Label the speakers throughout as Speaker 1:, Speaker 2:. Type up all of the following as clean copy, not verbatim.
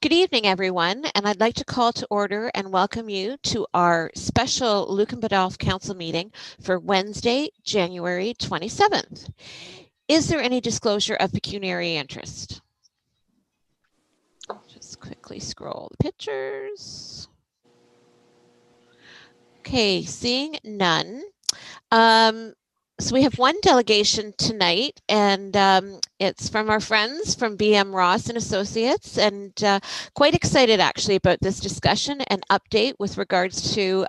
Speaker 1: Good evening, everyone, and I'd like to call to order and welcome you to our special Lucan Council meeting for Wednesday, January 27th. Is there any disclosure of pecuniary interest? Just quickly scroll the pictures. Okay, seeing none. So we have one delegation tonight, and it's from our friends from BM Ross and Associates, and quite excited actually about this discussion and update with regards to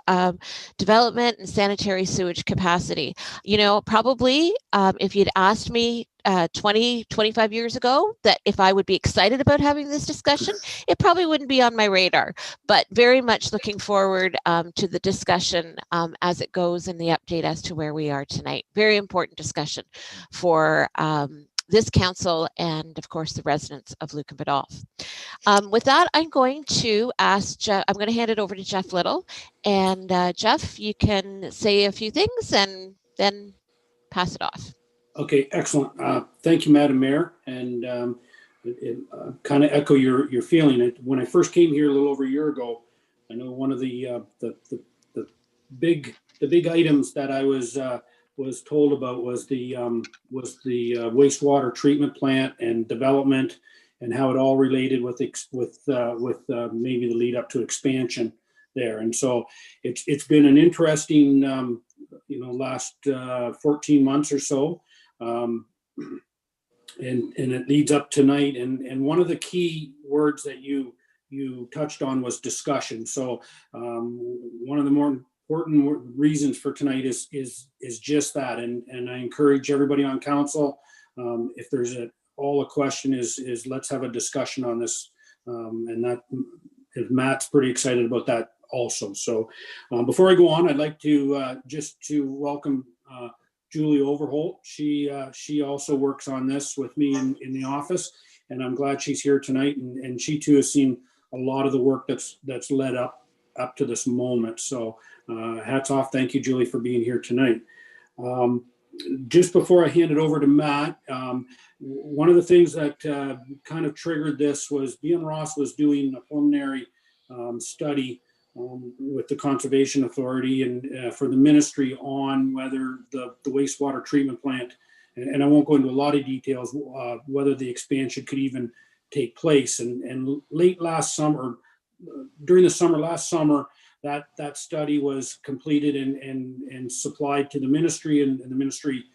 Speaker 1: development and sanitary sewage capacity. You know, probably if you'd asked me 25 years ago that if I would be excited about having this discussion, it probably wouldn't be on my radar, but very much looking forward to the discussion as it goes and the update as to where we are tonight. Very important discussion for this council and of course the residents of Lucan. With that, I'm going to ask Jeff, I'm going to hand it over to Jeff Little, and Jeff, you can say a few things and then pass it off.
Speaker 2: Okay, excellent. Thank you, Madam Mayor, and kind of echo your feeling. When I first came here a little over a year ago, I know one of the big items that I was told about was the wastewater treatment plant and development, and how it all related with maybe the lead up to expansion there. And so it's been an interesting last 14 months or so. And it leads up tonight, and one of the key words that you touched on was discussion. So one of the more important reasons for tonight is just that, and I encourage everybody on council, if there's a question is let's have a discussion on this, and that if Matt's pretty excited about that also. So before I go on, I'd like to just to welcome Julie Overholt. She also works on this with me in the office, and I'm glad she's here tonight. And she too has seen a lot of the work that's led up to this moment. So hats off. Thank you, Julie, for being here tonight. Just before I hand it over to Matt, one of the things that kind of triggered this was BM Ross was doing a preliminary study with the Conservation Authority and for the ministry on whether the wastewater treatment plant, and I won't go into a lot of details, whether the expansion could even take place. And late last summer, during the summer, last summer, that study was completed and supplied to the ministry, and the ministry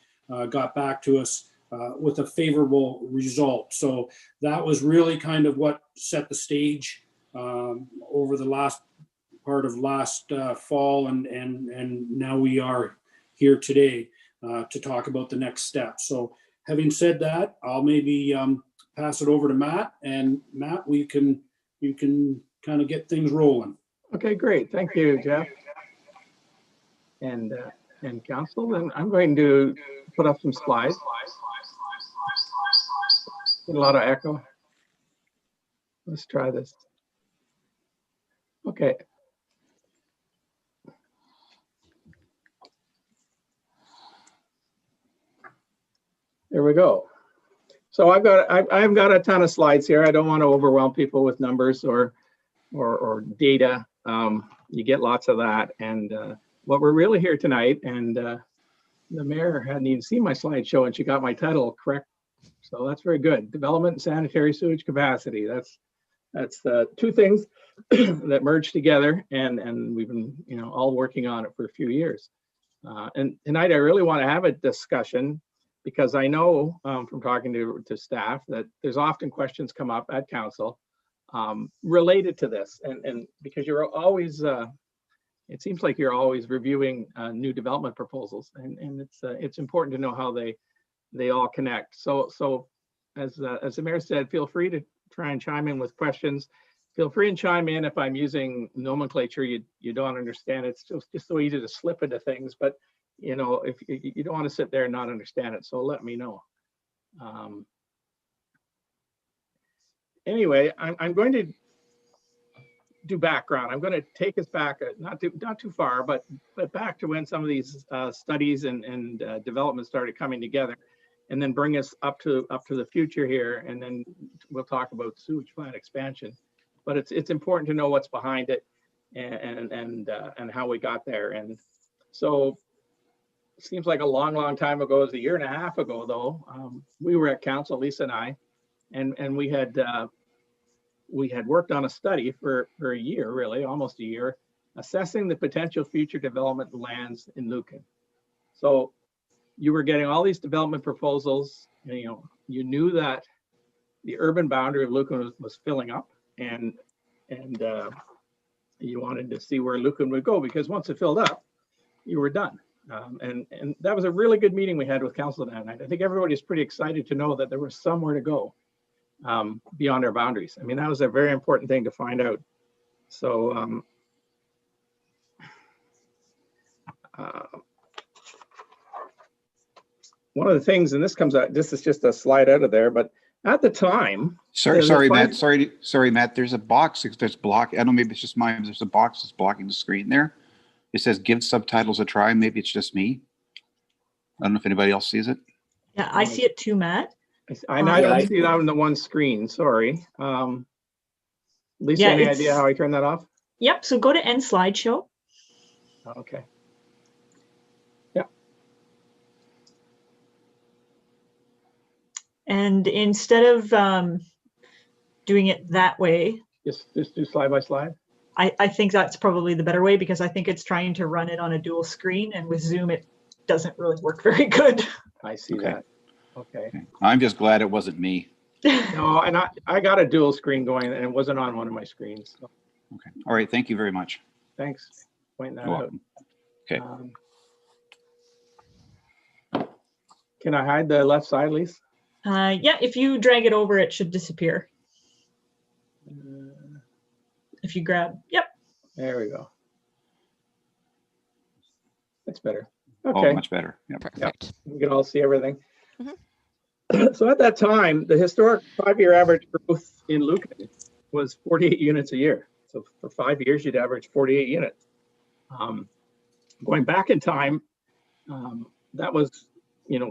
Speaker 2: got back to us with a favorable result. So that was really kind of what set the stage over the last part of last fall, and now we are here today to talk about the next step. So having said that, I'll maybe pass it over to Matt, and Matt, you can kind of get things rolling.
Speaker 3: Okay, great. Thank you, Jeff. And council, and I'm going to put up some slides. Get a lot of echo. Let's try this. Okay. There we go. So I've got a ton of slides here. I don't want to overwhelm people with numbers or data. You get lots of that. And what we're really here tonight, and the mayor hadn't even seen my slideshow, and she got my title correct. So that's very good. Development and sanitary sewage capacity. That's the two things that merge together, and we've been all working on it for a few years. And tonight I really want to have a discussion, because I know from talking to staff that there's often questions come up at council related to this, and because you're always, it seems like you're always reviewing new development proposals, and it's important to know how they all connect. So as the mayor said, feel free to try and chime in with questions. Feel free and chime in if I'm using nomenclature you don't understand. It's just so easy to slip into things, but if you don't want to sit there and not understand it, so let me know. Anyway, I'm going to do background. I'm going to take us back, not too far, but back to when some of these studies and development started coming together, and then bring us up to the future here, and then we'll talk about sewage plant expansion. but it's important to know what's behind it and how we got there. And so it seems like a long time ago. It was a year and a half ago, though. We were at council, Lisa and I, and we had worked on a study for a year, really, almost a year, assessing the potential future development lands in Lucan. So you were getting all these development proposals, and, you knew that the urban boundary of Lucan was filling up, and you wanted to see where Lucan would go, because once it filled up, you were done. And that was a really good meeting we had with council that night. I think everybody's pretty excited to know that there was somewhere to go beyond our boundaries. I mean, that was a very important thing to find out. So one of the things, and this comes out, this is just a slide out of there, but at the time.
Speaker 4: Sorry, Matt. Sorry, Matt. There's a box that's blocking. I don't know, maybe it's just mine. There's a box that's blocking the screen there. It says give subtitles a try. Maybe it's just me. I don't know if anybody else sees it.
Speaker 5: Yeah, I see it too, Matt.
Speaker 3: I don't see that on the one screen. Sorry. Lisa,
Speaker 5: Yeah,
Speaker 3: any idea how I turn that off?
Speaker 5: Yep. So go to end slideshow.
Speaker 3: Okay. Yep.
Speaker 5: And instead of doing it that way,
Speaker 3: Just do slide by slide.
Speaker 5: I think that's probably the better way, because I think it's trying to run it on a dual screen, and with Zoom it doesn't really work very good.
Speaker 3: I see
Speaker 4: Okay.
Speaker 3: that. Okay.
Speaker 4: I'm just glad it wasn't me.
Speaker 3: No, and I got a dual screen going, and it wasn't on one of my screens. So
Speaker 4: Okay. all right. Thank you very much.
Speaker 3: thanks for pointing that
Speaker 4: You're
Speaker 3: out.
Speaker 4: welcome. Okay.
Speaker 3: Can I hide the left side, Lisa?
Speaker 5: Yeah, if you drag it over, it should disappear. If you grab, yep.
Speaker 3: There we go. That's better.
Speaker 4: Oh,
Speaker 3: Okay,
Speaker 4: much better. Yep.
Speaker 1: Perfect.
Speaker 3: we can all see everything.
Speaker 1: Mhm.
Speaker 3: So at that time, the historic 5-year average growth in Lucan was 48 units a year. So for 5 years, you'd average 48 units. Going back in time, that was,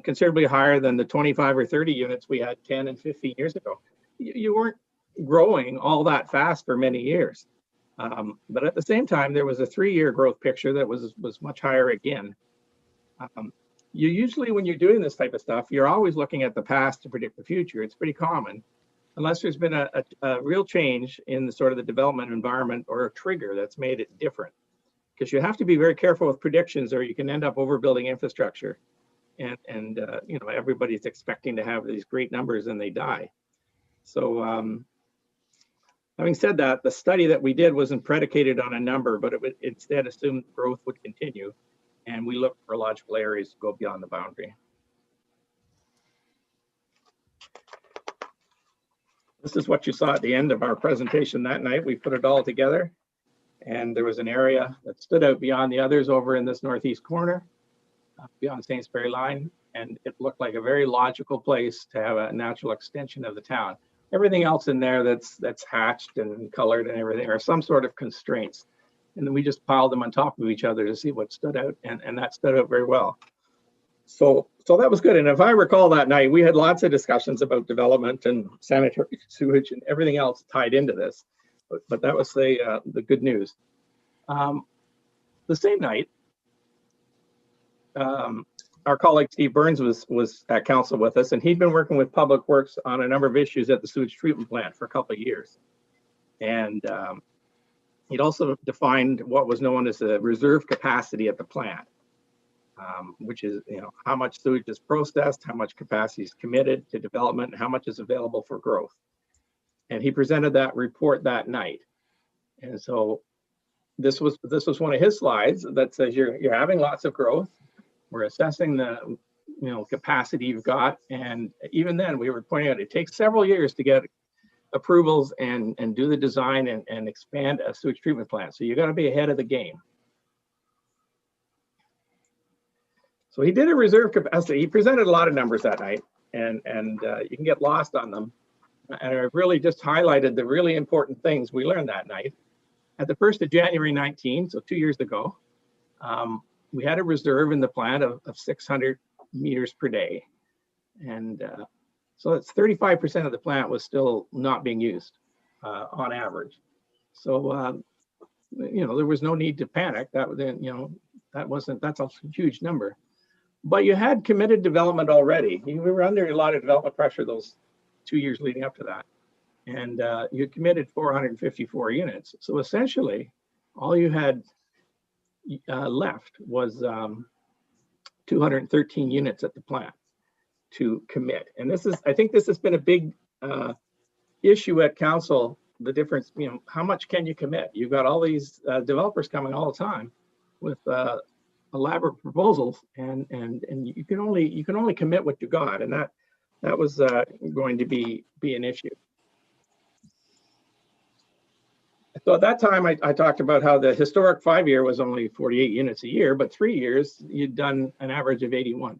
Speaker 3: considerably higher than the 25 or 30 units we had 10 and 15 years ago. You weren't growing all that fast for many years. But at the same time, there was a 3-year growth picture that was much higher again. You usually, when you're doing this type of stuff, you're always looking at the past to predict the future. It's pretty common, unless there's been a real change in the sort of the development environment or a trigger that's made it different. Because you have to be very careful with predictions, or you can end up overbuilding infrastructure. And everybody's expecting to have these great numbers and they die. So having said that, the study that we did wasn't predicated on a number, but it would instead assume growth would continue. And we looked for logical areas to go beyond the boundary. This is what you saw at the end of our presentation that night. We put it all together, and there was an area that stood out beyond the others over in this northeast corner, beyond Sainsbury line, and it looked like a very logical place to have a natural extension of the town. Everything else in there that's hatched and colored and everything are some sort of constraints. And then we just piled them on top of each other to see what stood out, and that stood out very well. So that was good. And if I recall that night, we had lots of discussions about development and sanitary sewage and everything else tied into this. But that was the good news. The same night, our colleague Steve Burns was at council with us, and he'd been working with Public Works on a number of issues at the sewage treatment plant for a couple of years. And he'd also defined what was known as the reserve capacity at the plant, which is how much sewage is processed, how much capacity is committed to development, and how much is available for growth. And he presented that report that night. And so this was one of his slides that says you're having lots of growth. We're assessing the capacity you've got, and even then we were pointing out it takes several years to get approvals and do the design and expand a sewage treatment plant. So you got to be ahead of the game. So he did a reserve capacity. He presented a lot of numbers that night, and you can get lost on them. And I really just highlighted the really important things we learned that night. At the 1st of January 19, so 2 years ago, we had a reserve in the plant of 600 meters per day. And so that's 35% of the plant was still not being used. on average. So, there was no need to panic. That's a huge number. But you had committed development already. We were under a lot of development pressure those 2 years leading up to that. And you committed 454 units. So essentially, all you had left was 213 units at the plant to commit. And I think this has been a big issue at council, the difference, how much can you commit? You've got all these developers coming all the time with elaborate proposals, and you can only commit what you got, and that was going to be an issue. So at that time, I talked about how the historic 5-year was only 48 units a year, but 3 years you'd done an average of 81,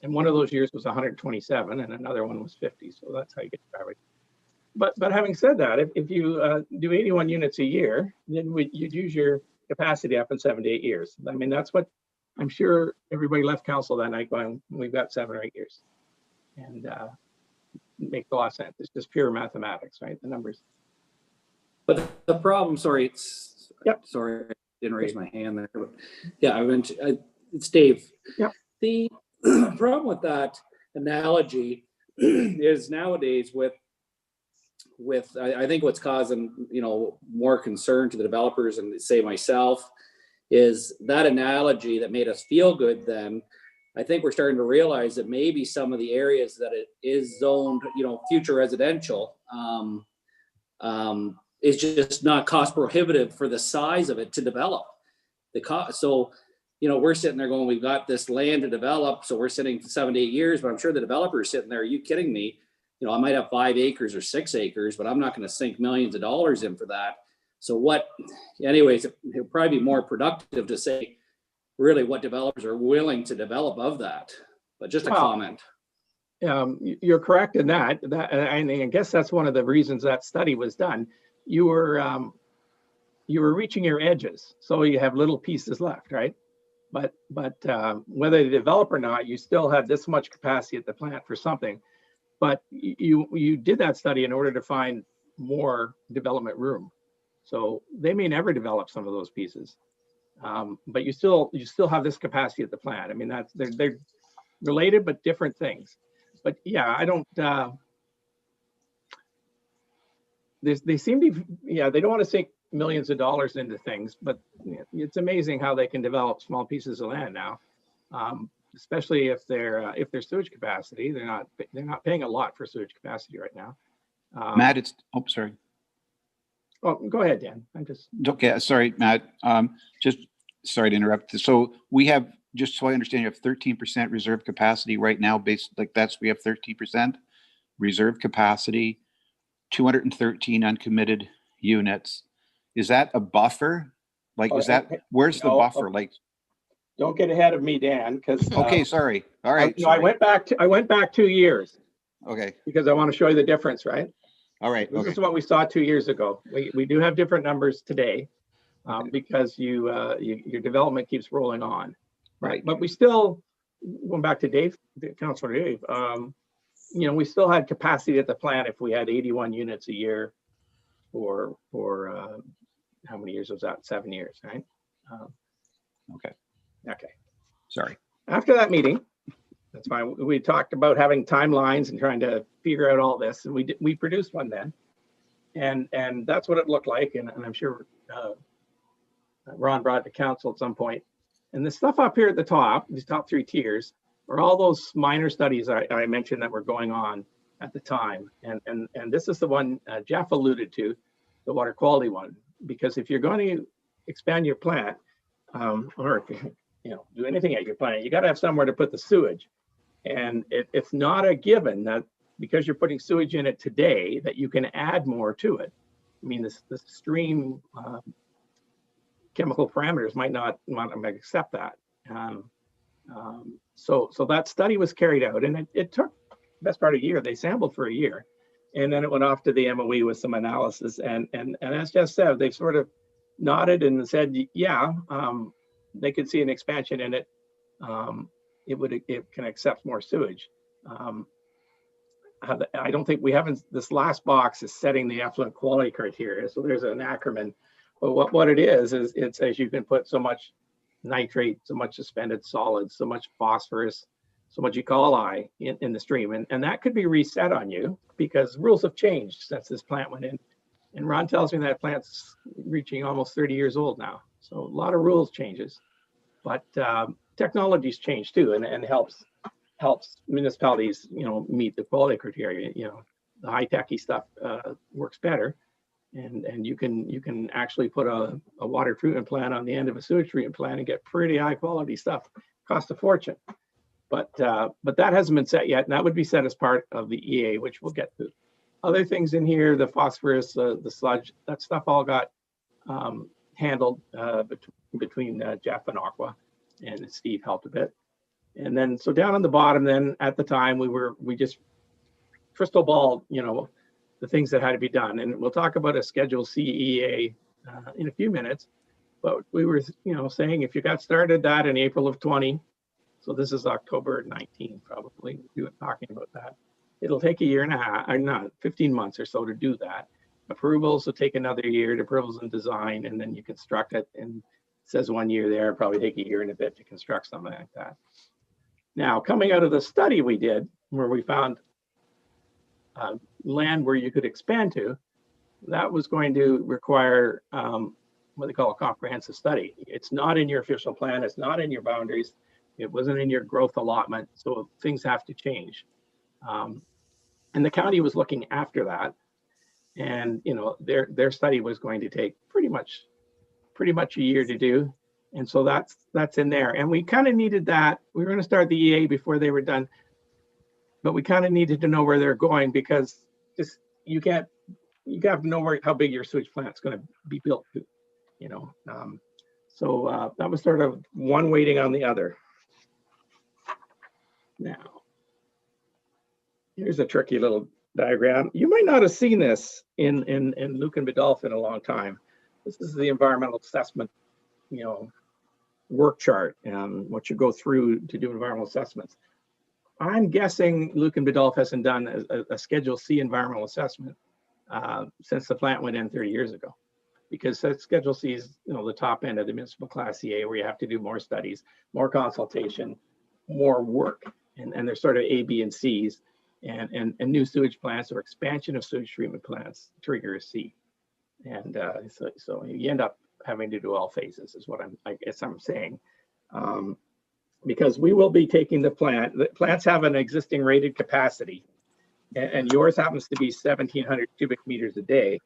Speaker 3: and one of those years was 127, and another one was 50. So that's how you get the average. But having said that, if you do 81 units a year, then you'd use your capacity up in 7 to 8 years. I mean, that's what I'm sure everybody left council that night going, we've got 7 or 8 years. And it makes a lot of sense. It's just pure mathematics, right? The numbers.
Speaker 6: But the problem, sorry,
Speaker 3: Yep.
Speaker 6: Sorry, I didn't raise my hand there. But yeah, it's Dave.
Speaker 3: Yep.
Speaker 6: The problem with that analogy is nowadays with I think what's causing more concern to the developers and say myself is that analogy that made us feel good then. I think we're starting to realize that maybe some of the areas that it is zoned, future residential, is just not cost prohibitive for the size of it to develop. The cost, so we're sitting there going, we've got this land to develop, so we're sitting for 7 to 8 years, but I'm sure the developer is sitting there, are you kidding me? I might have 5 acres or 6 acres, but I'm not going to sink millions of dollars in for that. So anyways, it'll probably be more productive to say really what developers are willing to develop of that, but just a comment.
Speaker 3: You're correct in that, and I guess that's one of the reasons that study was done. You were reaching your edges, so you have little pieces left, right? But whether you develop or not, you still have this much capacity at the plant for something. But you did that study in order to find more development room. So they may never develop some of those pieces, but you still have this capacity at the plant. I mean, they're related but different things. But yeah, I don't. They seem to, they don't want to sink millions of dollars into things, but it's amazing how they can develop small pieces of land now. Especially if their sewage capacity, they're not paying a lot for sewage capacity right now.
Speaker 4: Matt, sorry.
Speaker 3: Oh, go ahead, Dan. I'm just
Speaker 4: okay. Sorry, Matt. Just sorry to interrupt. So we have, just so I understand, you have 13% reserve capacity right now. We have 13% reserve capacity, 213 uncommitted units. Is that a buffer? Where's the buffer?
Speaker 3: Don't get ahead of me, Dan, because
Speaker 4: okay, sorry. All right.
Speaker 3: I went back 2 years.
Speaker 4: Okay.
Speaker 3: Because I want to show you the difference, right?
Speaker 4: All right.
Speaker 3: This is what we saw 2 years ago. We do have different numbers today because your development keeps rolling on, right? But we still, going back to Dave, Councilor Dave, we still had capacity at the plant if we had 81 units a year for how many years was that? 7 years, right? Okay.
Speaker 4: Sorry.
Speaker 3: After that meeting, that's fine. We talked about having timelines and trying to figure out all this, and we produced one then, and that's what it looked like. And I'm sure Ron brought it to council at some point. And the stuff up here at the top, these top 3 tiers, are all those minor studies I mentioned that were going on at the time. And this is the one Jeff alluded to, the water quality one, because if you're going to expand your plant, or if you do anything at your plant, you got to have somewhere to put the sewage. And it's not a given that because you're putting sewage in it today that you can add more to it. I mean, the stream chemical parameters might not accept that. So that study was carried out, and it took the best part of a year. They sampled for a year, and then it went off to the MOE with some analysis. And as Jeff said, they sort of nodded and said, yeah, they could see an expansion in it. It can accept more sewage. I don't think we haven't, this last box is setting the effluent quality criteria. So there's an acronym, but what it is it says you can put so much nitrate, so much suspended solids, so much phosphorus, so much E. coli in the stream. And that could be reset on you because rules have changed since this plant went in. And Ron tells me that plant's reaching almost 30 years old now. So a lot of rules changes, but technology's changed too, and helps municipalities, meet the quality criteria. The high techy stuff works better, and you can actually put a water treatment plant on the end of a sewage treatment plant and get pretty high quality stuff. Cost a fortune, but that hasn't been set yet, and that would be set as part of the EA, which we'll get to. Other things in here, the phosphorus, the sludge, that stuff all got handled between Jeff and Aqua, and Steve helped a bit. And then, so down on the bottom, then at the time we just crystal balled, the things that had to be done. And we'll talk about a Schedule C EA in a few minutes. But we were, saying if you got started that in April of 20, so this is October 19, probably, we were talking about that. It'll take a year and a half, or not, 15 months or so to do that. Approvals will take another year, approvals and design, and then you construct it. And it says 1 year there, probably take a year and a bit to construct something like that. Now, coming out of the study we did, where we found land where you could expand to, that was going to require what they call a comprehensive study. It's not in your official plan, it's not in your boundaries, it wasn't in your growth allotment, so things have to change. And the county was looking after that, and their study was going to take pretty much a year to do. And so that's in there. And we kind of needed that. We were going to start the EA before they were done, but we kind of needed to know where they're going, because just you have to know how big your sewage plant's going to be built to, So that was sort of one waiting on the other. Now, here's a tricky little diagram. You might not have seen this in Lucan in a long time. This is the environmental assessment, work chart and what you go through to do environmental assessments. I'm guessing Lucan hasn't done a Schedule C environmental assessment since the plant went in 30 years ago, because Schedule C is the top end of the municipal class EA, where you have to do more studies, more consultation, more work, and they're sort of A, B, and C's, and new sewage plants or expansion of sewage treatment plants trigger a C, and so you end up having to do all phases, is what I guess I'm saying. Because we will be taking the plants have an existing rated capacity, and yours happens to be 1,700 cubic meters a day,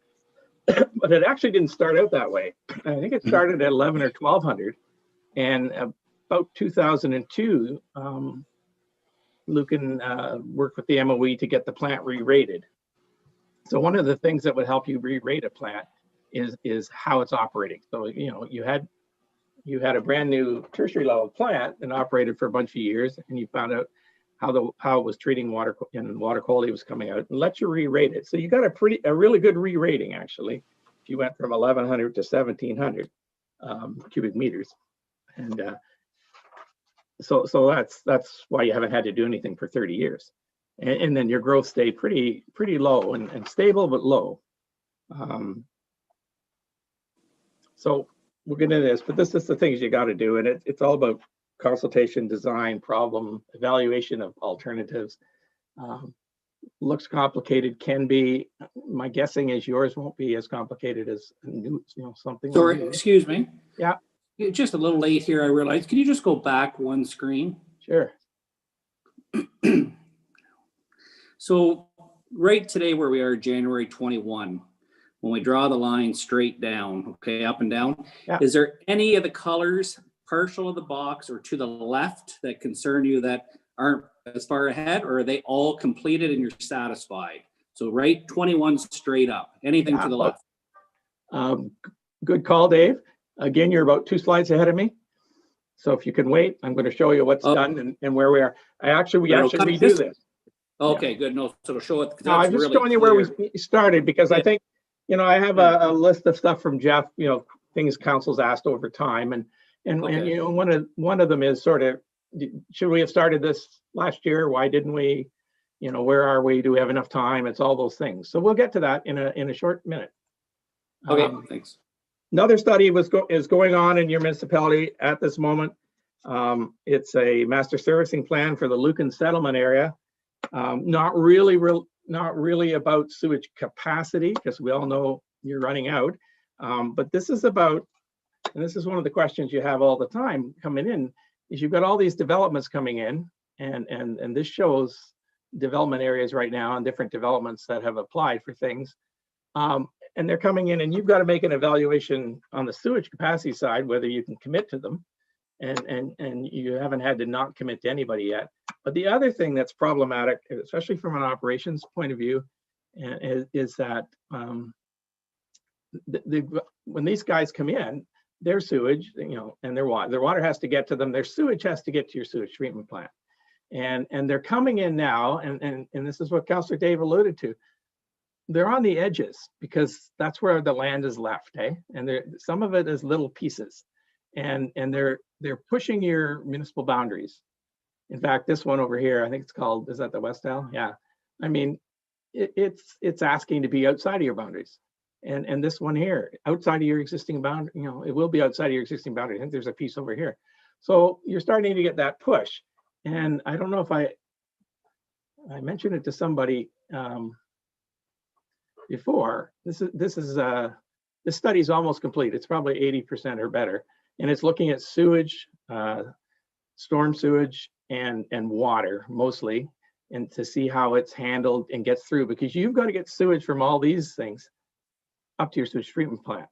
Speaker 3: but it actually didn't start out that way. I think it started at 1,100 or 1,200, and about 2002, Lucan worked with the MOE to get the plant re-rated. So one of the things that would help you re-rate a plant is how it's operating. So you had a brand new tertiary level plant and operated for a bunch of years, and you found out how it was treating water and water quality was coming out, and let you re-rate it. So you got a really good re-rating, actually, if you went from 1,100 to 1,700 cubic meters, and so that's why you haven't had to do anything for 30 years, and then your growth stayed pretty low and stable but low. So we'll get into this, but this is the things you got to do, and it's all about consultation, design, problem, evaluation of alternatives. Looks complicated, can be. My guessing is yours won't be as complicated as something.
Speaker 6: Sorry, excuse me.
Speaker 3: Yeah.
Speaker 6: Just a little late here, I realized. Can you just go back one screen?
Speaker 3: Sure.
Speaker 6: So right today, where we are, January 21, when we draw the line straight down, okay, up and down,
Speaker 3: yeah.
Speaker 6: Is there any of the colors partial of the box or to the left that concern you that aren't as far ahead, or are they all completed and you're satisfied? So right 21 straight up, anything to the left.
Speaker 3: Good call, Dave. Again, you're about 2 slides ahead of me. So if you can wait, I'm going to show you what's done and where we are. We actually redo this.
Speaker 6: Okay, good. No, so to show it.
Speaker 3: No, I'm just showing you where we started, because I think, I have a list of stuff from Jeff, things council's asked over time, and one of them is sort of, should we have started this last year? Why didn't we? you know, where are we? Do we have enough time? It's all those things. So we'll get to that in a short minute.
Speaker 6: Okay, thanks.
Speaker 3: Another study is going on in your municipality at this moment. It's a master servicing plan for the Lucan settlement area. Not really about sewage capacity, because we all know you're running out. But this is about, and this is one of the questions you have all the time coming in, is you've got all these developments coming in, and this shows development areas right now and different developments that have applied for things. And they're coming in, and you've got to make an evaluation on the sewage capacity side, whether you can commit to them. And you haven't had to not commit to anybody yet. But the other thing that's problematic, especially from an operations point of view, is that when these guys come in, their sewage, you know, and their water has to get to them. Their sewage has to get to your sewage treatment plant. And they're coming in now, and this is what Councillor Dave alluded to. They're on the edges because that's where the land is left, eh? And some of it is little pieces, and they're pushing your municipal boundaries. In fact, this one over here, I think it's called, is that the West Isle? Yeah. I mean, it's asking to be outside of your boundaries. And this one here, outside of your existing boundary, you know, it will be outside of your existing boundary. I think there's a piece over here. So you're starting to get that push. And I don't know if I mentioned it to somebody before. This study is almost complete. It's probably 80% or better. And it's looking at sewage, storm sewage, and water mostly, and to see how it's handled and gets through, because you've got to get sewage from all these things up to your sewage treatment plant,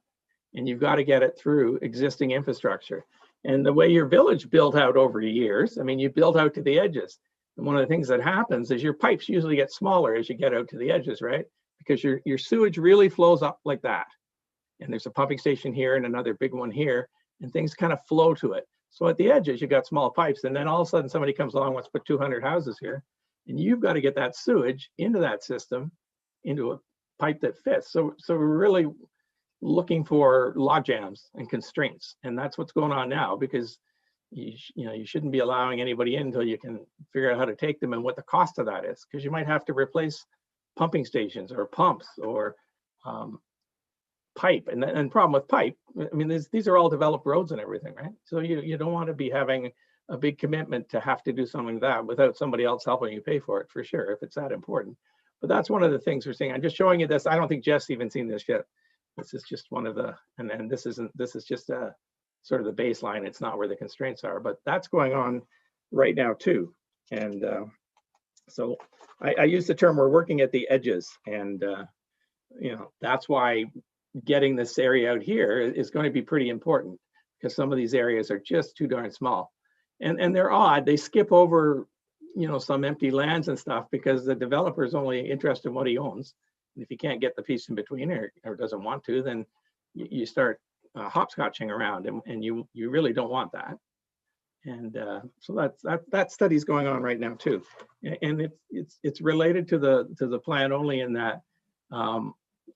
Speaker 3: and you've got to get it through existing infrastructure. And the way your village built out over years, I mean, you build out to the edges. And one of the things that happens is your pipes usually get smaller as you get out to the edges, right? Because your sewage really flows up like that. And there's a pumping station here and another big one here, and things kind of flow to it. So at the edges, you've got small pipes, and then all of a sudden somebody comes along, wants to put 200 houses here, and you've got to get that sewage into that system, into a pipe that fits. So we're really looking for log jams and constraints, and that's what's going on now, because you shouldn't be allowing anybody in until you can figure out how to take them and what the cost of that is, because you might have to replace pumping stations or pumps or pipe. And the problem with pipe, I mean, these are all developed roads and everything, right? So you don't want to be having a big commitment to have to do something like that without somebody else helping you pay for it, for sure, if it's that important. But that's one of the things we're seeing. I'm just showing you this. I don't think Jeff's even seen this yet. This is just one of the, and then this is just a sort of the baseline. It's not where the constraints are, but that's going on right now too. And so I use the term, we're working at the edges, and that's why getting this area out here is going to be pretty important, because some of these areas are just too darn small, and they're odd. They skip over some empty lands and stuff because the developer is only interested in what he owns. And if he can't get the piece in between, or doesn't want to, then you start hopscotching around, and you really don't want that. And so that study's going on right now too, and it's related to the plan only in that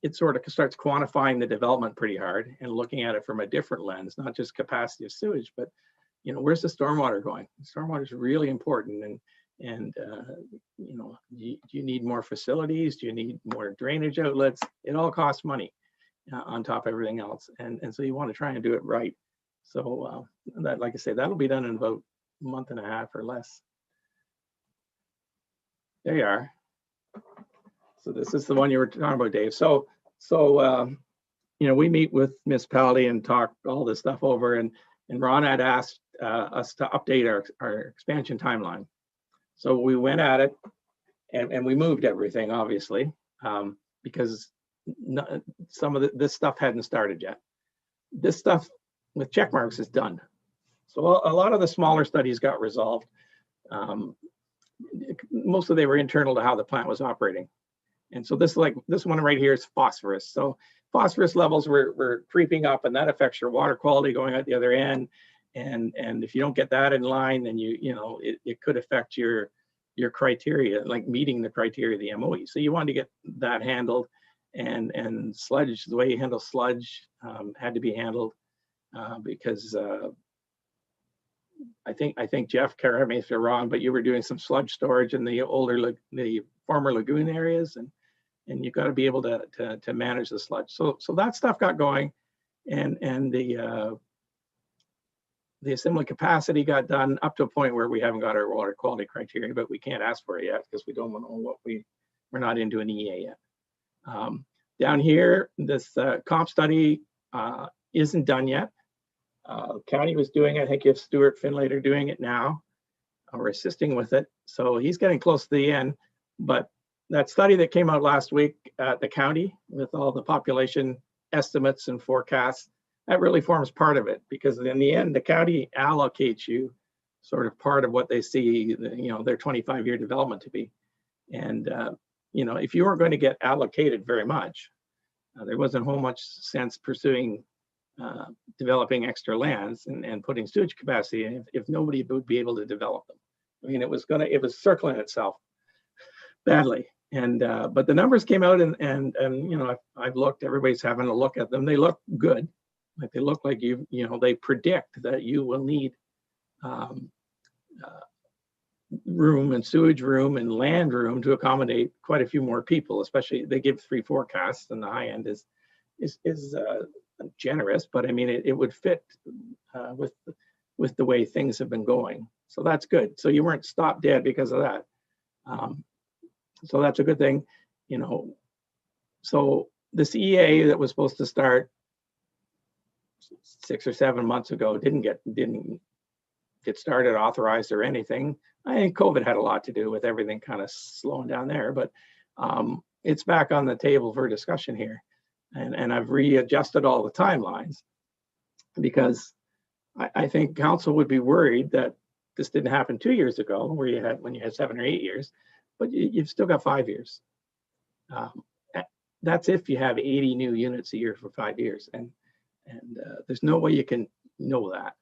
Speaker 3: it sort of starts quantifying the development pretty hard and looking at it from a different lens, not just capacity of sewage, but where's the stormwater going? Stormwater is really important, and do you need more facilities? Do you need more drainage outlets? It all costs money on top of everything else, and so you want to try and do it right. So that, like I say, that'll be done in about a month and a half or less. There you are. So this is the one you were talking about, Dave. So we meet with municipality and talk all this stuff over, and Ron had asked us to update our expansion timeline. So we went at it, and we moved everything, obviously, because some of this stuff hadn't started yet. This stuff with check marks is done. So a lot of the smaller studies got resolved. Mostly they were internal to how the plant was operating. And so this one right here is phosphorus. So phosphorus levels were creeping up, and that affects your water quality going out the other end. And if you don't get that in line, then it could affect your criteria, like meeting the criteria of the MOE. So you wanted to get that handled, and sludge, the way you handle sludge had to be handled, because I think Jeff, correct me if you're wrong, but you were doing some sludge storage in the the former lagoon areas, and you've got to be able to manage the sludge. So that stuff got going, and the assembly capacity got done up to a point where we haven't got our water quality criteria, but we can't ask for it yet because we don't know what we're not into an EA yet. Down here, this comp study isn't done yet. County was doing it. I think if Stuart Finlater doing it now, or assisting with it. So he's getting close to the end. But that study that came out last week at the county with all the population estimates and forecasts, that really forms part of it, because in the end, the county allocates you sort of part of what they see, their 25-year development to be. And, if you weren't going to get allocated very much, there wasn't a whole much sense pursuing developing extra lands and putting sewage capacity in if nobody would be able to develop them. I mean, it was circling itself badly. And but the numbers came out, and I've looked. Everybody's having a look at them. They look good. Like they look like they predict that you will need room and sewage room and land room to accommodate quite a few more people. Especially, they give 3 forecasts, and the high end is generous, but I mean it would fit with the way things have been going. So that's good. So you weren't stopped dead because of that. So that's a good thing, So this EA that was supposed to start 6 or 7 months ago didn't get started, authorized, or anything. I think COVID had a lot to do with everything kind of slowing down there, but it's back on the table for discussion here. And I've readjusted all the timelines because I think council would be worried that this didn't happen 2 years ago when you had 7 or 8 years, but you've still got 5 years. That's if you have 80 new units a year for 5 years. And there's no way you can know that.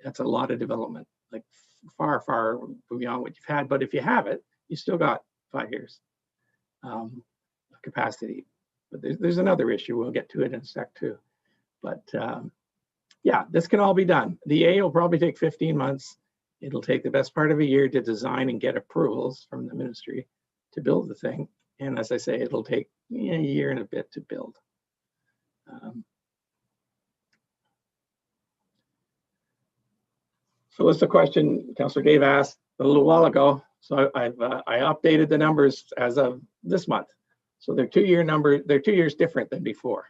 Speaker 3: That's a lot of development, like far, far beyond what you've had. But if you have it, you still got 5 years of capacity. But there's another issue. We'll get to it in a sec too. But yeah, this can all be done. The A will probably take 15 months. It'll take the best part of a year to design and get approvals from the ministry to build the thing. And as I say, it'll take a year and a bit to build. So what's the question Councillor Dave asked a little while ago? So I updated the numbers as of this month. So they're 2-year numbers, they're 2 years different than before.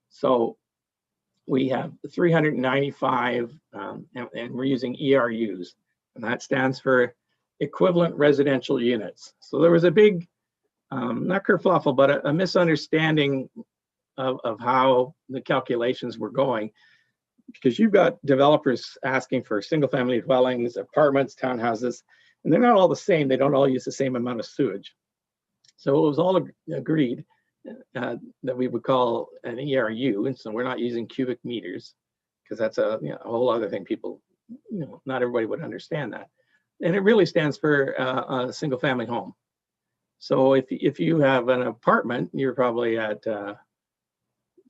Speaker 3: So we have 395, and we're using ERUs, and that stands for equivalent residential units. So there was a big, not kerfuffle, but a misunderstanding of how the calculations were going, because you've got developers asking for single-family dwellings, apartments, townhouses, and they're not all the same. They don't all use the same amount of sewage. So it was all agreed that we would call an ERU, and so we're not using cubic meters, because that's a whole other thing. People, not everybody would understand that, and it really stands for a single-family home. So if you have an apartment, you're probably at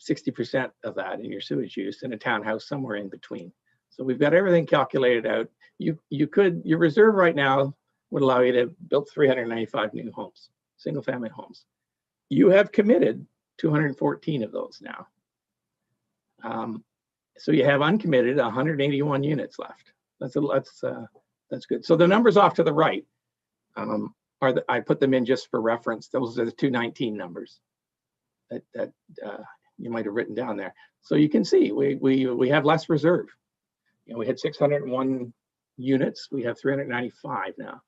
Speaker 3: 60% of that in your sewage use, and a townhouse somewhere in between. So we've got everything calculated out. Your reserve right now would allow you to build 395 new homes, single family homes. You have committed 214 of those now. So you have uncommitted 181 units left. That's good. So the numbers off to the right I put them in just for reference. Those are the 219 numbers that you might have written down there. So you can see we have less reserve. We had 601 units. We have 395 now.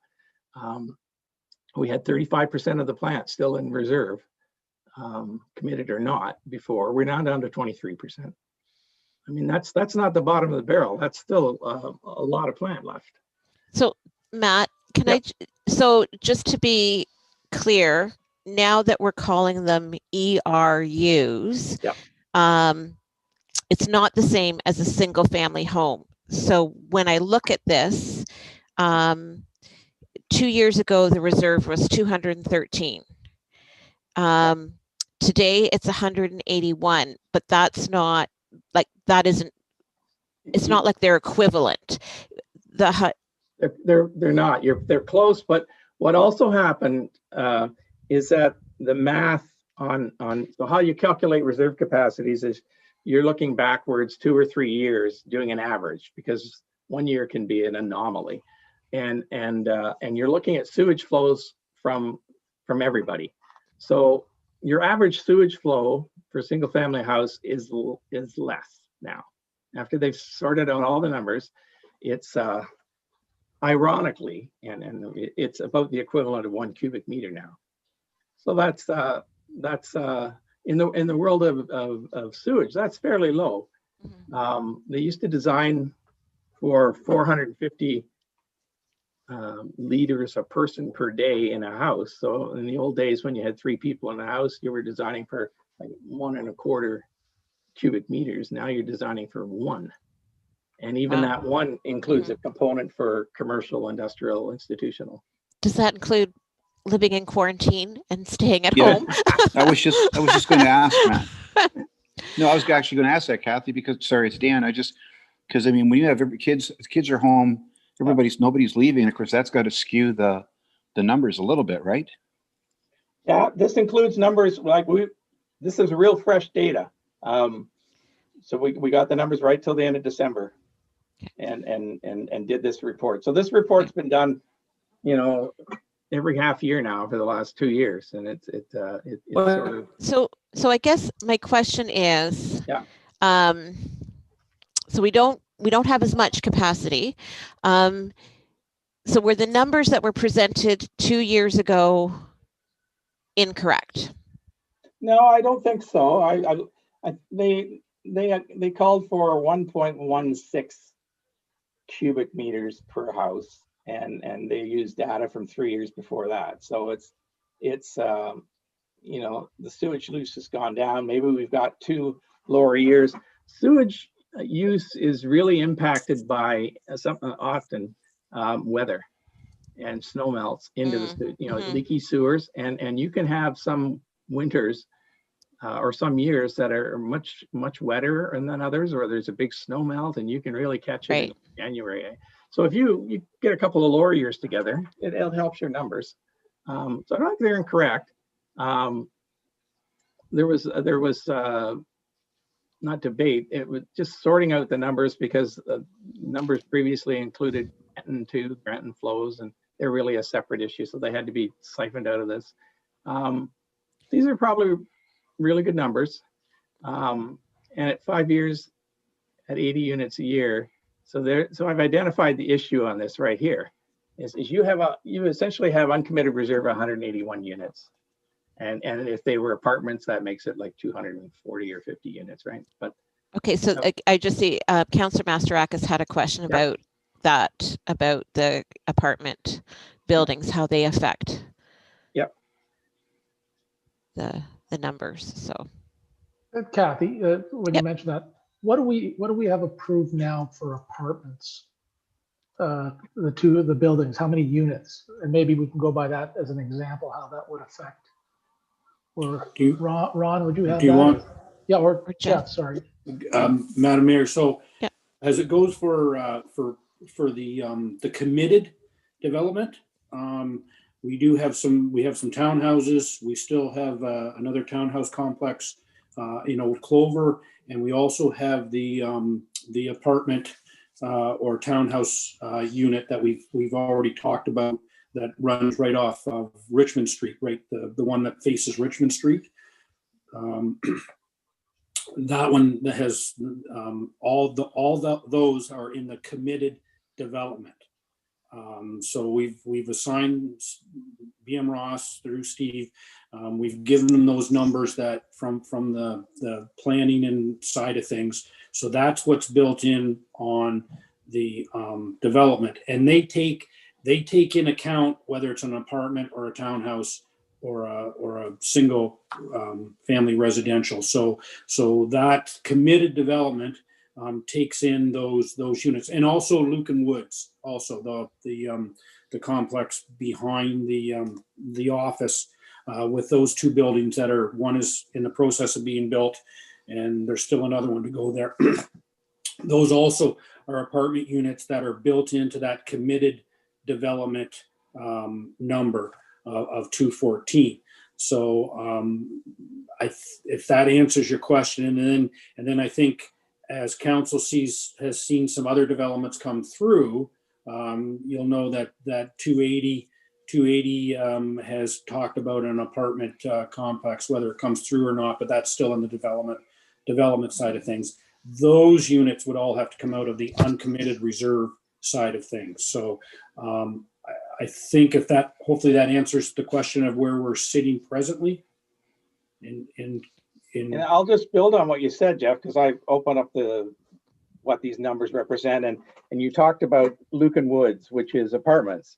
Speaker 3: We had 35% of the plant still in reserve, committed or not before. We're now down to 23%. I mean, that's not the bottom of the barrel. That's still a lot of plant left.
Speaker 1: So Matt, so just to be clear, now that we're calling them ERUs, it's not the same as a single family home. So when I look at this, 2 years ago, the reserve was 213. Today it's 181, but that's not, like, that isn't it's not like they're equivalent.
Speaker 3: They're not. They're close, but what also happened is that the math on so how you calculate reserve capacities is you're looking backwards 2 or 3 years doing an average, because 1 year can be an anomaly, and you're looking at sewage flows from everybody. So your average sewage flow for a single family house is less now. After they've sorted out all the numbers, it's ironically, and it's about the equivalent of 1 cubic meter now. So that's in the world of sewage, that's fairly low. They used to design for 450 liters a person per day in a house. So in the old days, when you had 3 people in a house, you were designing for like 1.25 cubic meters. Now you're designing for 1. And even that 1 includes a component for commercial, industrial, institutional.
Speaker 1: Does that include living in quarantine and staying at home?
Speaker 4: I was just going to ask, Matt. No, I was actually going to ask that, Kathy, because, sorry, it's Dan. Because I mean, when you have kids are home, nobody's leaving. Of course, that's got to skew the numbers a little bit, right?
Speaker 3: Yeah, this includes numbers like this is real fresh data. So we got the numbers right till the end of December, and did this report. So this report's been done, every half year now for the last 2 years, and it's sort of.
Speaker 1: So I guess my question is, so we don't have as much capacity. So were the numbers that were presented 2 years ago incorrect?
Speaker 3: No, I don't think so. They called for 1.16 cubic meters per house, and they used data from 3 years before that. So it's the sewage use has gone down. Maybe we've got 2 lower years. Sewage use is really impacted by often weather and snow melts into the leaky sewers, and you can have some winters or some years that are much wetter than others, or there's a big snow melt, and you can really catch it in January. So if you get a couple of lower years together, it helps your numbers. So I don't think they're incorrect. There was not debate. It was just sorting out the numbers, because the numbers previously included Granton flows, and they're really a separate issue, so they had to be siphoned out of this. These are probably really good numbers, and at 5 years, at 80 units a year. So I've identified the issue on this right here. Is you essentially have uncommitted reserve 181 units. And if they were apartments, that makes it like 240 or 50 units, right? But
Speaker 1: okay, so I just see Councillor Mastarakis had a question about that, about the apartment buildings, how they affect the numbers. So
Speaker 7: Kathy, when you mentioned that, what do we have approved now for apartments? The buildings, how many units? And maybe we can go by that as an example, how that would affect. Or Ron, would you have that? Yeah, or Jeff, sorry.
Speaker 2: Madam Mayor, so as it goes for the committed development, we have some townhouses. We still have another townhouse complex in Old Clover, and we also have the apartment or townhouse unit that we've already talked about, that runs right off of Richmond Street, right? The one that faces Richmond Street. That one that has those are in the committed development. So we've assigned BM Ross through Steve. We've given them those numbers that from the planning and side of things. So that's what's built in on the development, and they take in account whether it's an apartment or a townhouse or a single family residential. So that committed development takes in those units, and also Lucan Woods, also the complex behind the office with those 2 buildings that one is in the process of being built, and there's still another one to go there. those also are apartment units that are built into that committed development number of 214. So if that answers your question, and then I think as council has seen some other developments come through, you'll know that 280 has talked about an apartment complex, whether it comes through or not, but that's still in the development side of things. Those units would all have to come out of the uncommitted reserve side of things. So I think hopefully that answers the question of where we're sitting presently. And
Speaker 3: I'll just build on what you said, Jeff, because I opened up what these numbers represent, and you talked about Lucan Woods, which is apartments,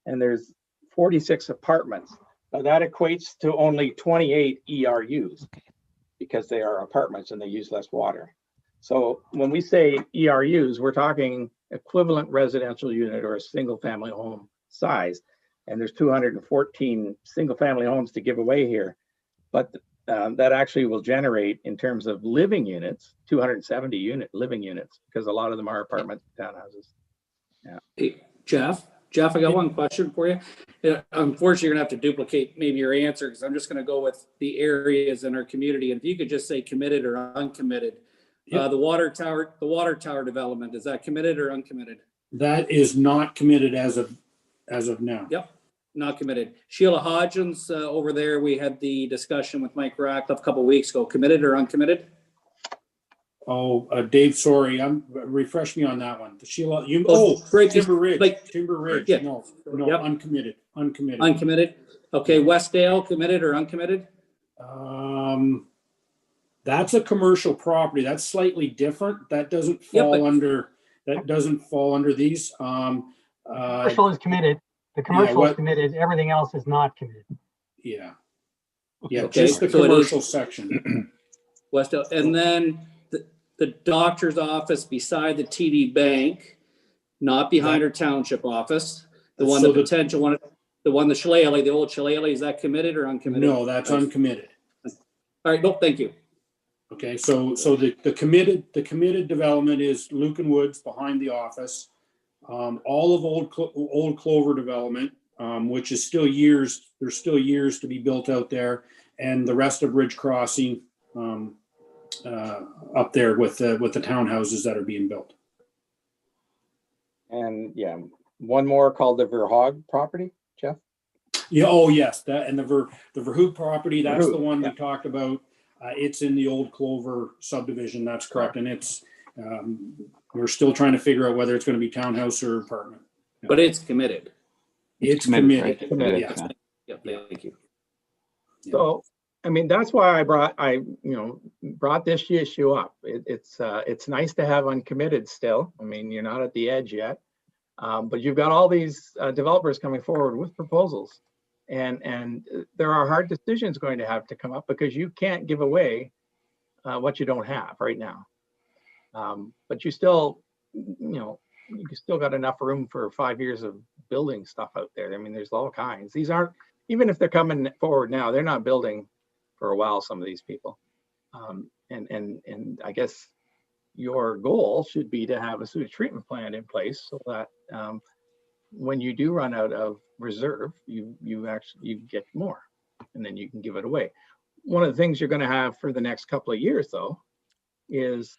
Speaker 3: and there's 46 apartments. Now that equates to only 28 ERUs because they are apartments and they use less water. So when we say ERUs, we're talking equivalent residential unit or a single family home size. And there's 214 single family homes to give away here. But that actually will generate, in terms of living units, 270 living units, because a lot of them are apartment townhouses. Yeah.
Speaker 6: Hey, Jeff, I got one question for you. Unfortunately, you're gonna have to duplicate maybe your answer, because I'm just gonna go with the areas in our community. And if you could just say committed or uncommitted. Yep. The water tower development, is that committed or uncommitted?
Speaker 2: That is not committed as of now.
Speaker 6: Yep, not committed. Sheila Hodgins over there, we had the discussion with Mike Ratcliffe a couple of weeks ago. Committed or uncommitted?
Speaker 2: Oh, Dave, sorry, refresh me on that one. The Sheila, Timber Ridge. Timber Ridge. Yeah. No, yep. Uncommitted.
Speaker 6: Uncommitted. Okay, Westdale, committed or uncommitted?
Speaker 2: That's a commercial property. That's slightly different. That doesn't fall under these.
Speaker 7: Commercial is committed. The commercial is committed. Everything else is not committed.
Speaker 2: Yeah. Yeah, okay. Just the commercial section.
Speaker 6: Westdale. And then the doctor's office beside the TD Bank, not behind her township office. The one, so the Shillelagh, the old Shillelagh, is that committed or uncommitted?
Speaker 2: No, that's uncommitted.
Speaker 6: All right, no, thank you.
Speaker 2: Okay, so the committed development is Lucan Woods behind the office, all of Old Clover development, which is still years. There's still years to be built out there, and the rest of Ridge Crossing up there with the townhouses that are being built.
Speaker 3: And yeah, one more called the Verhoog property, Jeff.
Speaker 2: Yeah. Oh yes, that and the Verhoog property. That's the one we talked about. It's in the Old Clover subdivision. That's correct, and it's we're still trying to figure out whether it's going to be townhouse or apartment. Yeah.
Speaker 6: But it's committed.
Speaker 2: It's committed.
Speaker 4: Right? Committed.
Speaker 6: Yeah. Thank you.
Speaker 3: So, I mean, that's why I brought this issue up. It's nice to have uncommitted still. I mean, you're not at the edge yet, but you've got all these developers coming forward with proposals. And there are hard decisions going to have to come up because you can't give away what you don't have right now. But you still, you still got enough room for 5 years of building stuff out there. I mean, there's all kinds. These aren't, even if they're coming forward now, they're not building for a while, some of these people. And I guess your goal should be to have a sewage treatment plant in place so that when you do run out of reserve, you get more, and then you can give it away. One of the things you're going to have for the next couple of years, though, is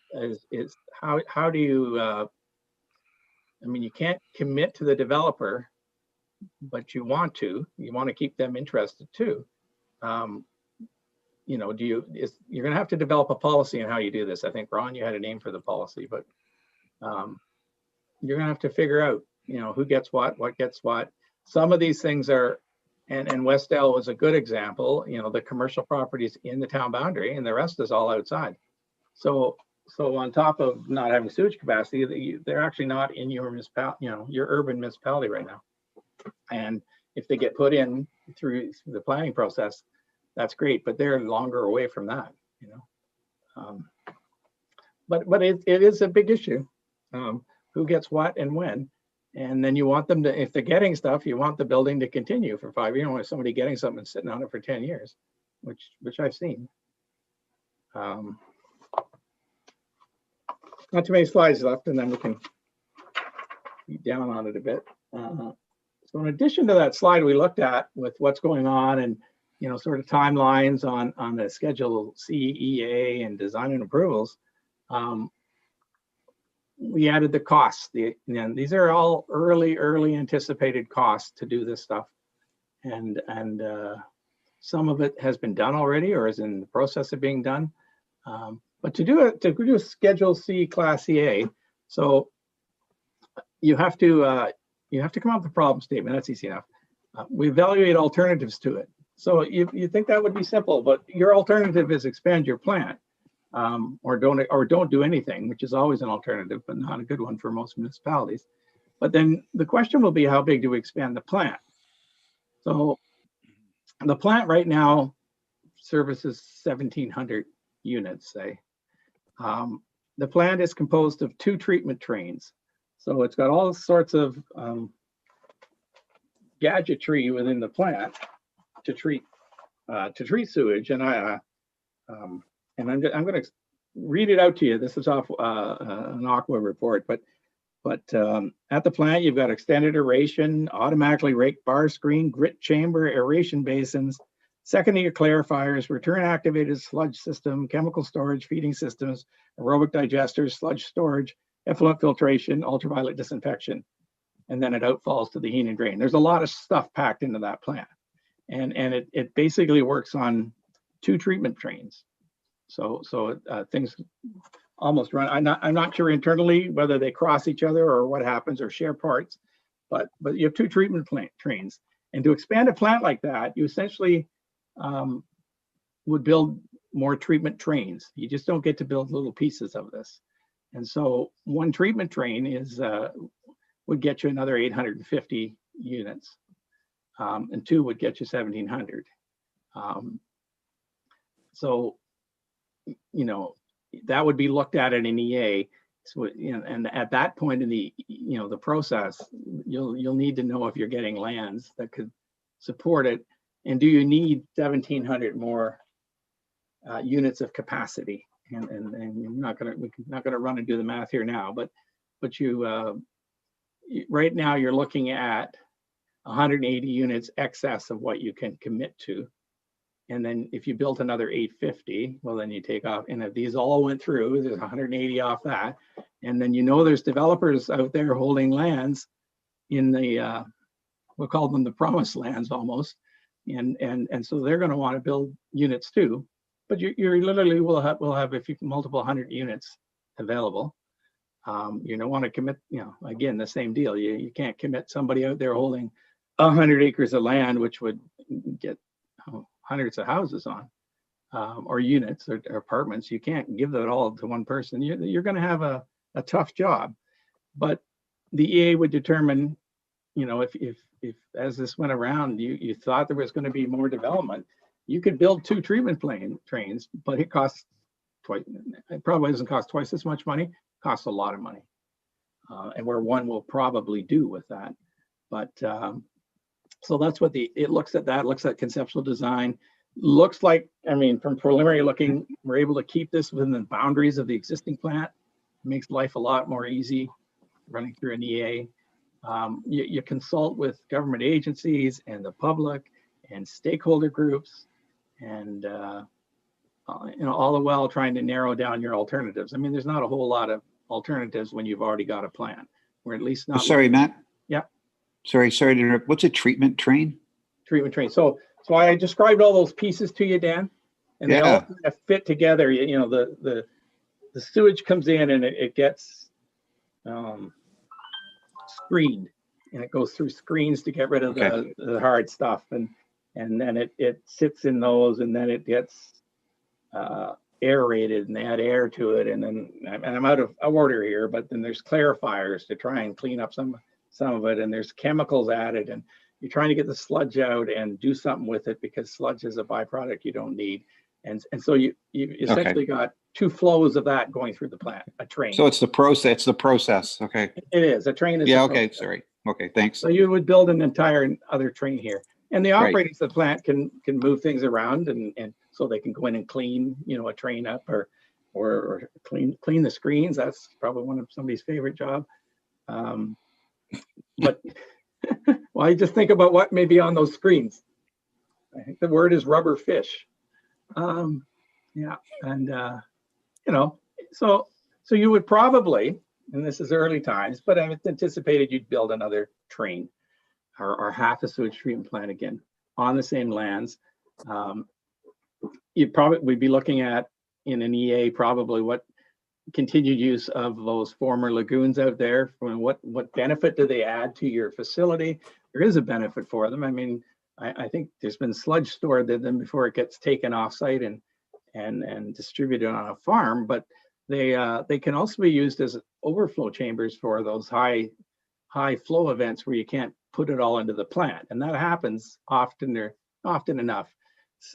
Speaker 3: how do you? I mean, you can't commit to the developer, but you want to keep them interested too. You're going to have to develop a policy on how you do this. I think, Ron, you had a name for the policy, but you're going to have to figure out, who gets what gets what. Some of these things are, and Westdale was a good example, the commercial properties in the town boundary and the rest is all outside. So on top of not having sewage capacity, they're actually not in your municipality, your urban municipality right now. And if they get put in through the planning process, that's great, but they're longer away from that, But it is a big issue. Who gets what and when? And then you want them to, if they're getting stuff, you want the building to continue for 5 years. You don't want somebody getting something and sitting on it for 10 years, which I've seen. not too many slides left, and then we can get down on it a bit. So in addition to that slide we looked at with what's going on and, you know, sort of timelines on the Schedule CEA and design and approvals, we added the costs. These are all early anticipated costs to do this stuff. And some of it has been done already or is in the process of being done. But to do a Schedule C Class EA, so you have to come up with a problem statement. That's easy enough. We evaluate alternatives to it. So you think that would be simple, but your alternative is expand your plant, or don't do anything, which is always an alternative, but not a good one for most municipalities. But then the question will be, how big do we expand the plant? So the plant right now services 1,700 units, say. The plant is composed of 2 treatment trains. So it's got all sorts of gadgetry within the plant to treat sewage. And I'm going to read it out to you. This is off an Aqua report, but at the plant, you've got extended aeration, automatically raked bar screen, grit chamber, aeration basins, secondary clarifiers, return activated sludge system, chemical storage, feeding systems, aerobic digesters, sludge storage, effluent filtration, ultraviolet disinfection, and then it outfalls to the heat and drain. There's a lot of stuff packed into that plant, and it basically works on 2 treatment trains. So things almost run. I'm not sure internally whether they cross each other or what happens or share parts, but you have 2 treatment trains, and to expand a plant like that, you essentially would build more treatment trains. You just don't get to build little pieces of this. And so 1 treatment train would get you another 850 units, and 2 would get you 1,700. So, you know, that would be looked at in an EA. So, you know, and at that point in the, you know, the process, you'll need to know if you're getting lands that could support it, and do you need 1,700 more units of capacity? And we're not gonna run and do the math here now, but you right now you're looking at 180 units excess of what you can commit to. And then if you built another 850, well, then you take off. And if these all went through, there's 180 off that. And then, you know, there's developers out there holding lands in the, we'll call them the promised lands almost. And so they're going to want to build units too. But you literally will have if you multiple 100 units available. You don't want to commit, you know, again, the same deal. You can't commit somebody out there holding 100 acres of land, which would get hundreds of houses on, or units or apartments. You can't give that all to one person. You're going to have a tough job. But the EA would determine, you know, if as this went around, you thought there was going to be more development, you could build 2 treatment trains, but it costs twice. It probably doesn't cost twice as much money. It costs a lot of money, and where 1 will probably do with that. But so that's what it looks at. That looks at conceptual design. Looks like, I mean, from preliminary looking, we're able to keep this within the boundaries of the existing plant. It makes life a lot more easy running through an EA. You consult with government agencies and the public and stakeholder groups, and you know, all the while trying to narrow down your alternatives. I mean, there's not a whole lot of alternatives when you've already got a plan, or at least not.
Speaker 4: Sorry, Matt.
Speaker 3: Yeah.
Speaker 4: Sorry to interrupt. What's a treatment train?
Speaker 3: Treatment train. So I described all those pieces to you, Dan, and they all kind of fit together. You know, the sewage comes in and it gets screened, and it goes through screens to get rid of the hard stuff, and then it sits in those, and then it gets aerated, and they add air to it, and then I'm out of order here, but then there's clarifiers to try and clean up some of it, and there's chemicals added, and you're trying to get the sludge out and do something with it, because sludge is a byproduct you don't need, and so you essentially got 2 flows of that going through the plant, a train.
Speaker 4: So it's the process. Okay.
Speaker 3: It is a train.
Speaker 4: Okay. Sorry. Okay. Thanks.
Speaker 3: So you would build an entire other train here, and the operators of the plant can move things around, and so they can go in and clean, you know, a train up, or or clean the screens. That's probably one of somebody's favorite job. But well, I just think about what may be on those screens. I think the word is rubber fish. Yeah, and you know, so you would probably, and this is early times, but I anticipated you'd build another train or half a sewage treatment plant again on the same lands. You'd probably be looking at in an EA probably what continued use of those former lagoons out there. What benefit do they add to your facility? There is a benefit for them. I mean, I think there's been sludge stored in them before it gets taken off site and distributed on a farm, but they can also be used as overflow chambers for those high flow events where you can't put it all into the plant, and that happens often enough.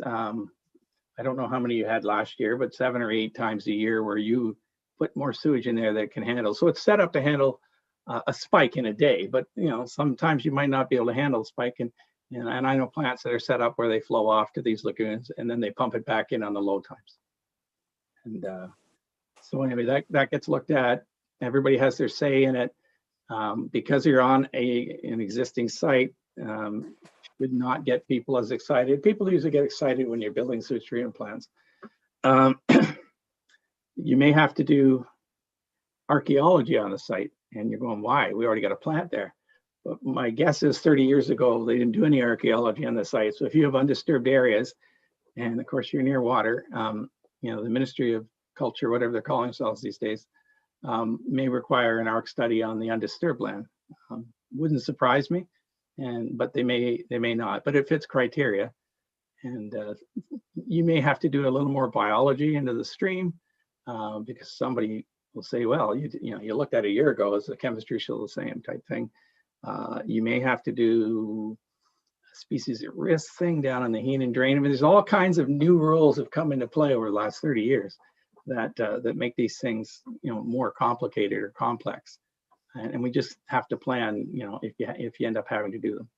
Speaker 3: I don't know how many you had last year, but 7 or 8 times a year where you put more sewage in there that can handle. So it's set up to handle a spike in a day, but you know, sometimes you might not be able to handle a spike. And I know plants that are set up where they flow off to these lagoons and then they pump it back in on the low times. And so anyway, that gets looked at. Everybody has their say in it. Because you're on an existing site, would not get people as excited. People usually get excited when you're building sewage treatment plants. You may have to do archaeology on the site, and you're going, why? We already got a plant there. But my guess is 30 years ago, they didn't do any archaeology on the site. So if you have undisturbed areas, and of course you're near water, you know, the Ministry of Culture, whatever they're calling themselves these days, may require an ARC study on the undisturbed land. Wouldn't surprise me, but they may not. But it fits criteria, and you may have to do a little more biology into the stream because somebody will say, well, you looked at it a year ago, is the chemistry still the same type thing. You may have to do a species at risk thing down on the Heenan Drain. I mean, there's all kinds of new rules have come into play over the last 30 years. That make these things, you know, more complicated or complex, and we just have to plan, you know, if you end up having to do them.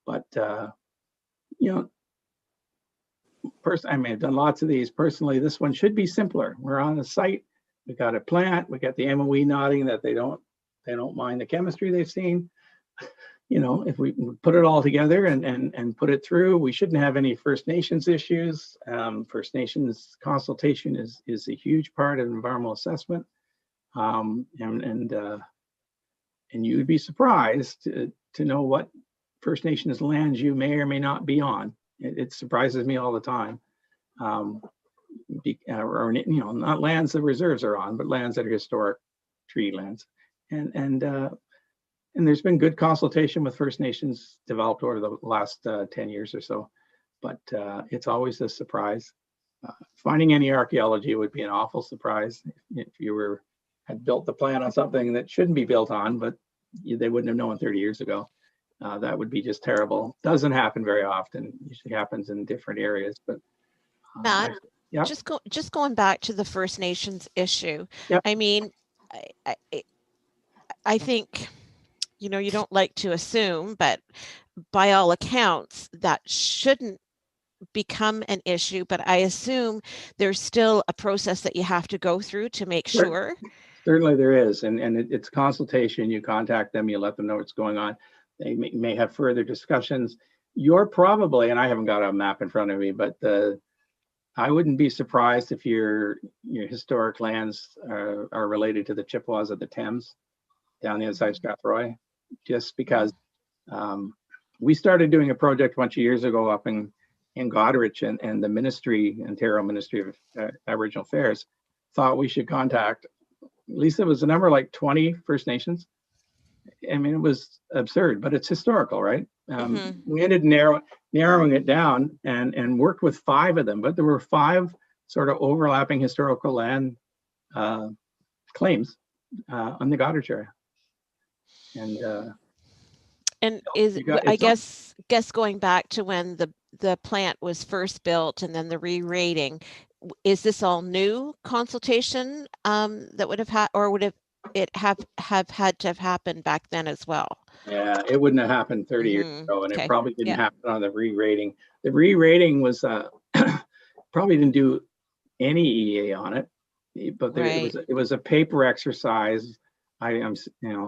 Speaker 3: But you know, I mean, I've done lots of these personally. This one should be simpler. We're on the site. We got a plant. We got the MOE nodding that they don't mind the chemistry they've seen. You know, if we put it all together and put it through, we shouldn't have any First Nations issues. First Nations consultation is a huge part of environmental assessment, and you would be surprised to know what First Nations lands you may or may not be on. It surprises me all the time, or you know, not lands the reserves are on, but lands that are historic treaty lands, and there's been good consultation with First Nations developed over the last 10 years or so, but it's always a surprise. Finding any archaeology would be an awful surprise if you had built the plan on something that shouldn't be built on, but they wouldn't have known 30 years ago. That would be just terrible. Doesn't happen very often. Usually happens in different areas, but
Speaker 1: Matt,
Speaker 3: yeah.
Speaker 1: Just going back to the First Nations issue. Yep. I mean, I think, you know, you don't like to assume, but by all accounts, that shouldn't become an issue. But I assume there's still a process that you have to go through to make sure.
Speaker 3: Certainly there is, and it's consultation. You contact them, you let them know what's going on. They may have further discussions. You're probably, and I haven't got a map in front of me, but I wouldn't be surprised if your historic lands are related to the Chippewas of the Thames down the other side of Strathroy, just because we started doing a project a bunch of years ago up in Goderich, and the ministry, Ontario Ministry of Aboriginal Affairs, thought we should contact, at least it was a number like 20 First Nations. I mean, it was absurd, but it's historical, right? We ended narrowing it down and worked with 5 of them, but there were 5 sort of overlapping historical land claims on the Goderich area. And
Speaker 1: is I guess going back to when the plant was first built and then the re-rating, is this all new consultation that would have had, or would it have had to have happened back then as well?
Speaker 3: Yeah, it wouldn't have happened 30 years ago, and it probably didn't happen on the re-rating. The re-rating was probably didn't do any EA on it. but there,
Speaker 1: Right.
Speaker 3: it was a paper exercise. I am,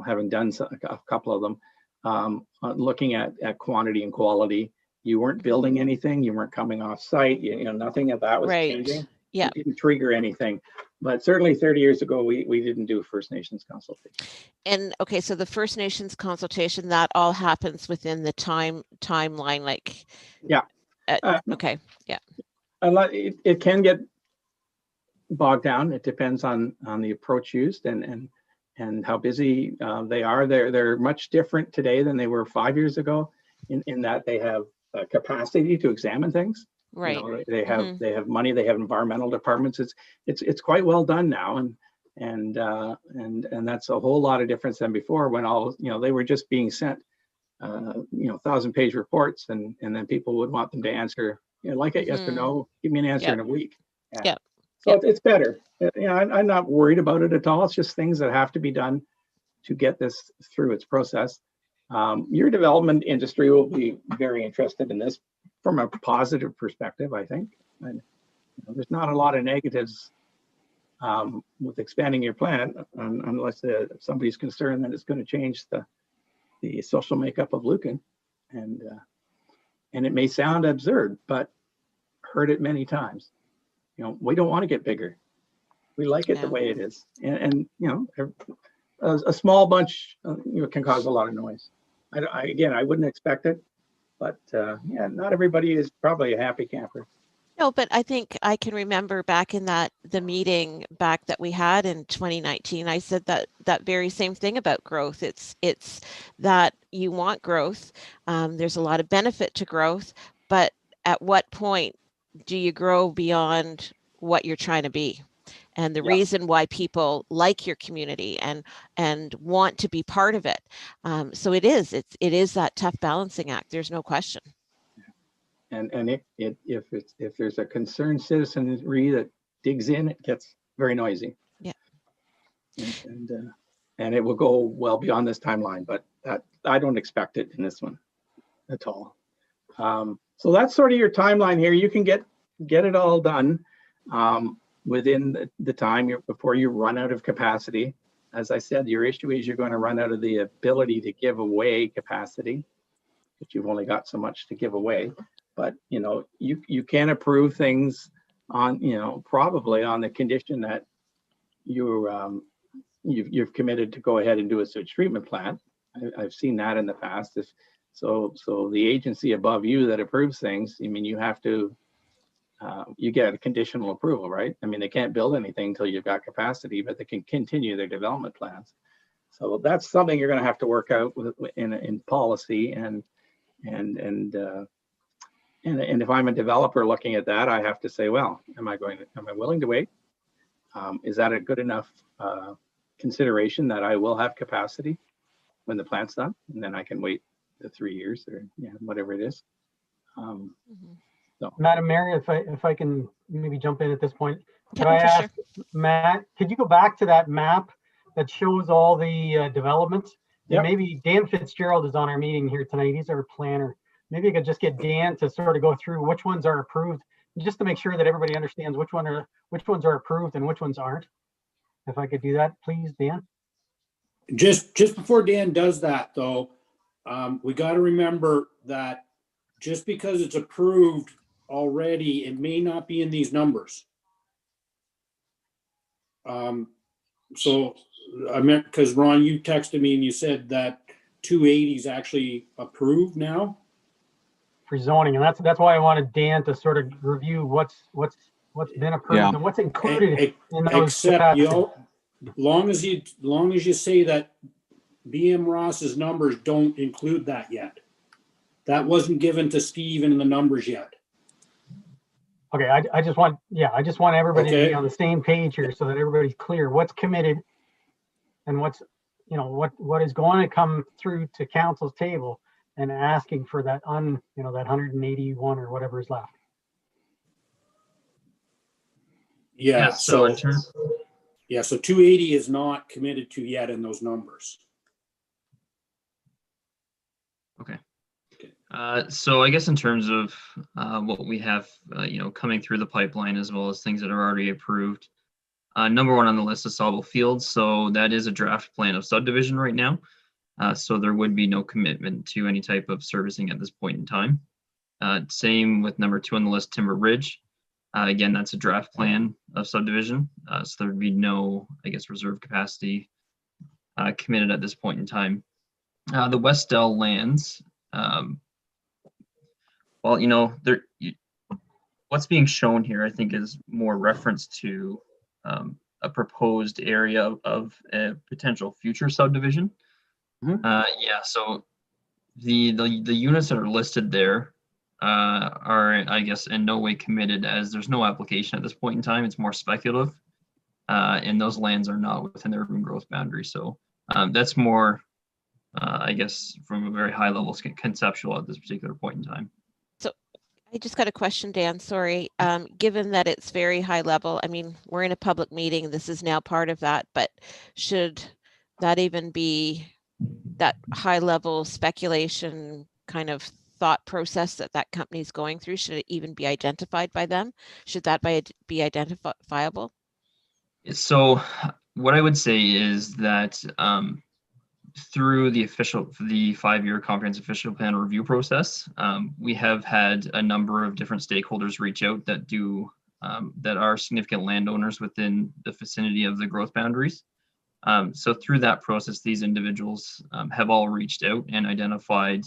Speaker 3: having done a couple of them, looking at quantity and quality. You weren't building anything. You weren't coming off site. Nothing of that was
Speaker 1: Right.
Speaker 3: changing.
Speaker 1: Yeah.
Speaker 3: It didn't trigger anything. But certainly 30 years ago, we didn't do First Nations consultation.
Speaker 1: And okay, so the First Nations consultation, that all happens within the timeline, like.
Speaker 3: Yeah.
Speaker 1: Okay. Yeah.
Speaker 3: It can get bogged down. It depends on the approach used and how busy they are. They're much different today than they were 5 years ago, in that they have capacity to examine things.
Speaker 1: Right.
Speaker 3: They have money. They have environmental departments. It's quite well done now, and that's a whole lot of difference than before, when they were just being sent 1,000-page reports, and then people would want them to answer, like it, yes or no, give me an answer in a week.
Speaker 1: Yeah.
Speaker 3: So it's better. I'm not worried about it at all. It's just things that have to be done to get this through its process. Your development industry will be very interested in this from a positive perspective, I think. And, there's not a lot of negatives with expanding your plant, unless somebody's concerned that it's going to change the social makeup of Lucan. And it may sound absurd, but heard it many times. We don't want to get bigger. We like it the way it is. And a small bunch can cause a lot of noise. I wouldn't expect it, but not everybody is probably a happy camper.
Speaker 1: No, but I think I can remember back in the meeting back that we had in 2019, I said that very same thing about growth. It's that you want growth. There's a lot of benefit to growth, but at what point do you grow beyond what you're trying to be? And the reason why people like your community and want to be part of it. So it is that tough balancing act. There's no question.
Speaker 3: And if there's a concerned citizenry that digs in, it gets very noisy.
Speaker 1: Yeah.
Speaker 3: And it will go well beyond this timeline, but I don't expect it in this one at all. So that's sort of your timeline here. You can get it all done within the time before you run out of capacity. As I said, your issue is you're going to run out of the ability to give away capacity, but you've only got so much to give away. But you can approve things on probably on the condition that you've committed to go ahead and do a sewage treatment plant. I've seen that in the past. So the agency above you that approves things, you have to you get a conditional approval, right? They can't build anything until you've got capacity, but they can continue their development plans. So that's something you're going to have to work out in policy and if I'm a developer looking at that, I have to say, well, am I willing to wait? Is that a good enough consideration that I will have capacity when the plant's done, and then I can wait the 3 years or whatever it is. So.
Speaker 8: Madam Mayor, if I can maybe jump in at this point, could
Speaker 1: Yeah,
Speaker 8: I ask
Speaker 1: sure.
Speaker 8: Matt, could you go back to that map that shows all the developments?
Speaker 3: Yep.
Speaker 8: Maybe Dan Fitzgerald is on our meeting here tonight. He's our planner. Maybe I could just get Dan to sort of go through which ones are approved, just to make sure that everybody understands which ones are approved and which ones aren't. If I could do that, please, Dan.
Speaker 2: Just before Dan does that, though, we got to remember that just because it's approved already, it may not be in these numbers. So I meant, because Ron, you texted me and you said that 280 is actually approved now
Speaker 8: for zoning, and that's why I wanted Dan to sort of review what's been approved and what's included in those.
Speaker 2: Except long as you say that BM Ross's numbers don't include that yet. That wasn't given to Steve in the numbers yet.
Speaker 8: Okay, I just want everybody to be on the same page here so that everybody's clear what's committed and what's, what is going to come through to council's table and asking for that that 181 or whatever is left.
Speaker 2: Yeah, so 280 is not committed to yet in those numbers.
Speaker 9: Okay. So I guess in terms of what we have, coming through the pipeline, as well as things that are already approved, Number one on the list is Sawville Fields. So that is a draft plan of subdivision right now. So there would be no commitment to any type of servicing at this point in time. Same with number two on the list, Timber Ridge. Again, that's a draft plan of subdivision. So there would be no, I guess, reserve capacity committed at this point in time. The Westdell lands, well, you know, what's being shown here, I think, is more reference to a proposed area of a potential future subdivision. Yeah, so the units that are listed there are, I guess, in no way committed, as there's no application at this point in time. It's more speculative, and those lands are not within the urban growth boundary. So that's more, I guess, from a very high level conceptual at this particular point in time.
Speaker 1: So I just got a question, Dan, sorry. Given that it's very high level, I mean, we're in a public meeting, this is now part of that, but should that even be that high level speculation kind of thought process that that company is going through? Should it even be identified by them? Should that be identifiable?
Speaker 9: So what I would say is that through the 5-year comprehensive official plan review process, we have had a number of different stakeholders reach out that that are significant landowners within the vicinity of the growth boundaries. So through that process, these individuals have all reached out and identified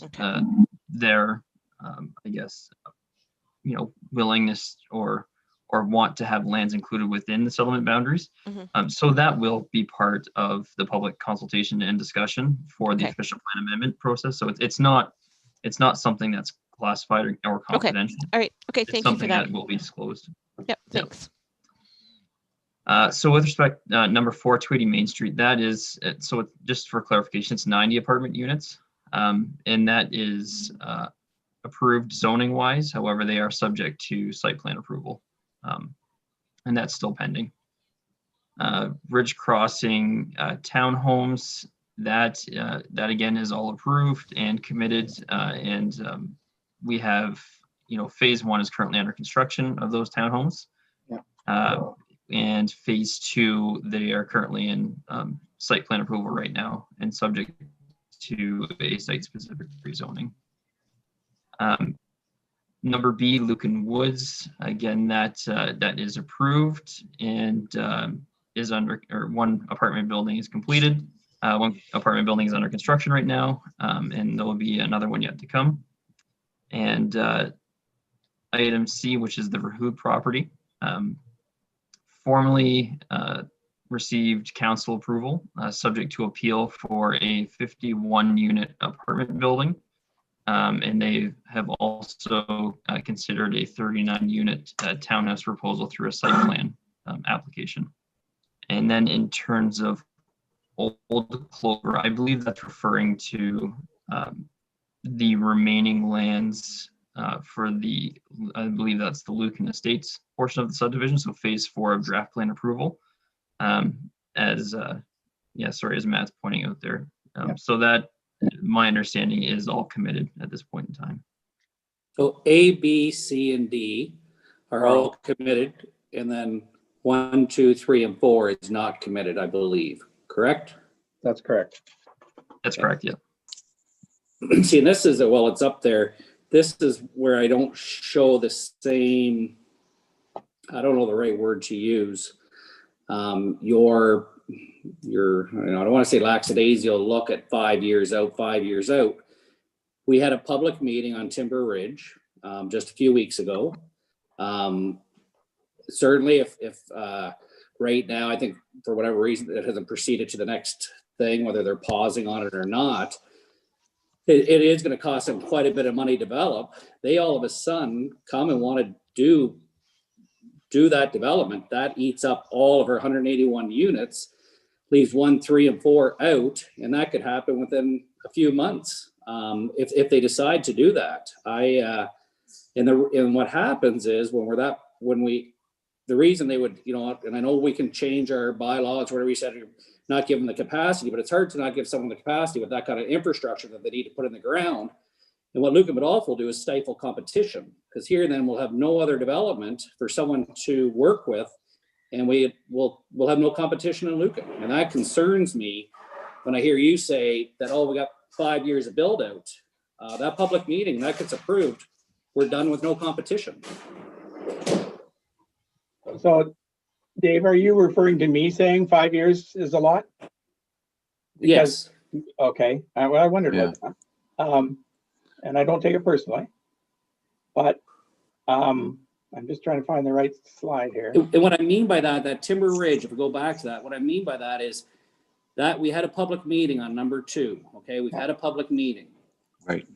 Speaker 9: their, I guess, you know, willingness or want to have lands included within the settlement boundaries. So that will be part of the public consultation and discussion for the official plan amendment process. So it's not something that's classified or confidential.
Speaker 1: All right. Okay.
Speaker 9: It's
Speaker 1: thank you for
Speaker 9: something
Speaker 1: that.
Speaker 9: will be disclosed.
Speaker 1: Yep. Thanks.
Speaker 9: So with respect, number 4, 280 Main Street, that is, so just for clarification, it's 90 apartment units. And that is approved zoning wise. However, they are subject to site plan approval. And that's still pending. Ridge Crossing townhomes, that again is all approved and committed. And we have, you know, phase 1 is currently under construction of those townhomes. And phase 2, they are currently in site plan approval right now and subject to a site-specific rezoning. Number B, Lucan Woods, again, that is approved and is under, or one apartment building is completed. One apartment building is under construction right now, and there will be another one yet to come. And item C, which is the Verhood property, formally received council approval, subject to appeal for a 51-unit apartment building. And they have also considered a 39-unit townhouse proposal through a site plan application. And then in terms of Old Clover, I believe that's referring to the remaining lands for the, I believe that's the Lucan Estates portion of the subdivision, so phase 4 of draft plan approval. As Matt's pointing out there. So that, my understanding, is all committed at this point in time.
Speaker 6: So A, B, C, and D are all committed, and then 1, 2, 3, and 4 is not committed, I believe. Correct?
Speaker 3: That's correct.
Speaker 9: That's correct. Yeah.
Speaker 6: See, and this is, well, it's up there. This is where I don't show the same, I don't know the right word to use. Your you know, I don't want to say lackadaisical look at 5 years out, 5 years out. We had a public meeting on Timber Ridge just a few weeks ago. Certainly if right now, I think for whatever reason it hasn't proceeded to the next thing, whether they're pausing on it or not, it is going to cost them quite a bit of money to develop. They all of a sudden come and want to do that development. That eats up all of our 181 units, leaves 1, 3, and 4 out, and that could happen within a few months if they decide to do that. And what happens is the reason they would, you know, and I know we can change our bylaws, whatever you said, not give them the capacity, but it's hard to not give someone the capacity with that kind of infrastructure that they need to put in the ground. And what Lucan would also do is stifle competition, because here then we'll have no other development for someone to work with and we'll have no competition in Lucan. And that concerns me when I hear you say that, oh, we got 5 years of build out. That public meeting, that gets approved, we're done with no competition.
Speaker 3: So Dave, are you referring to me saying 5 years is a lot?
Speaker 6: Yes.
Speaker 3: Okay, well, I wondered
Speaker 4: Yeah.
Speaker 3: about that. And I don't take it personally, but I'm just trying to find the right slide here.
Speaker 6: And what I mean by that Timber Ridge, if we go back to that, what I mean by that is that we had a public meeting on number 2. Okay, we've had a public meeting.
Speaker 4: Right.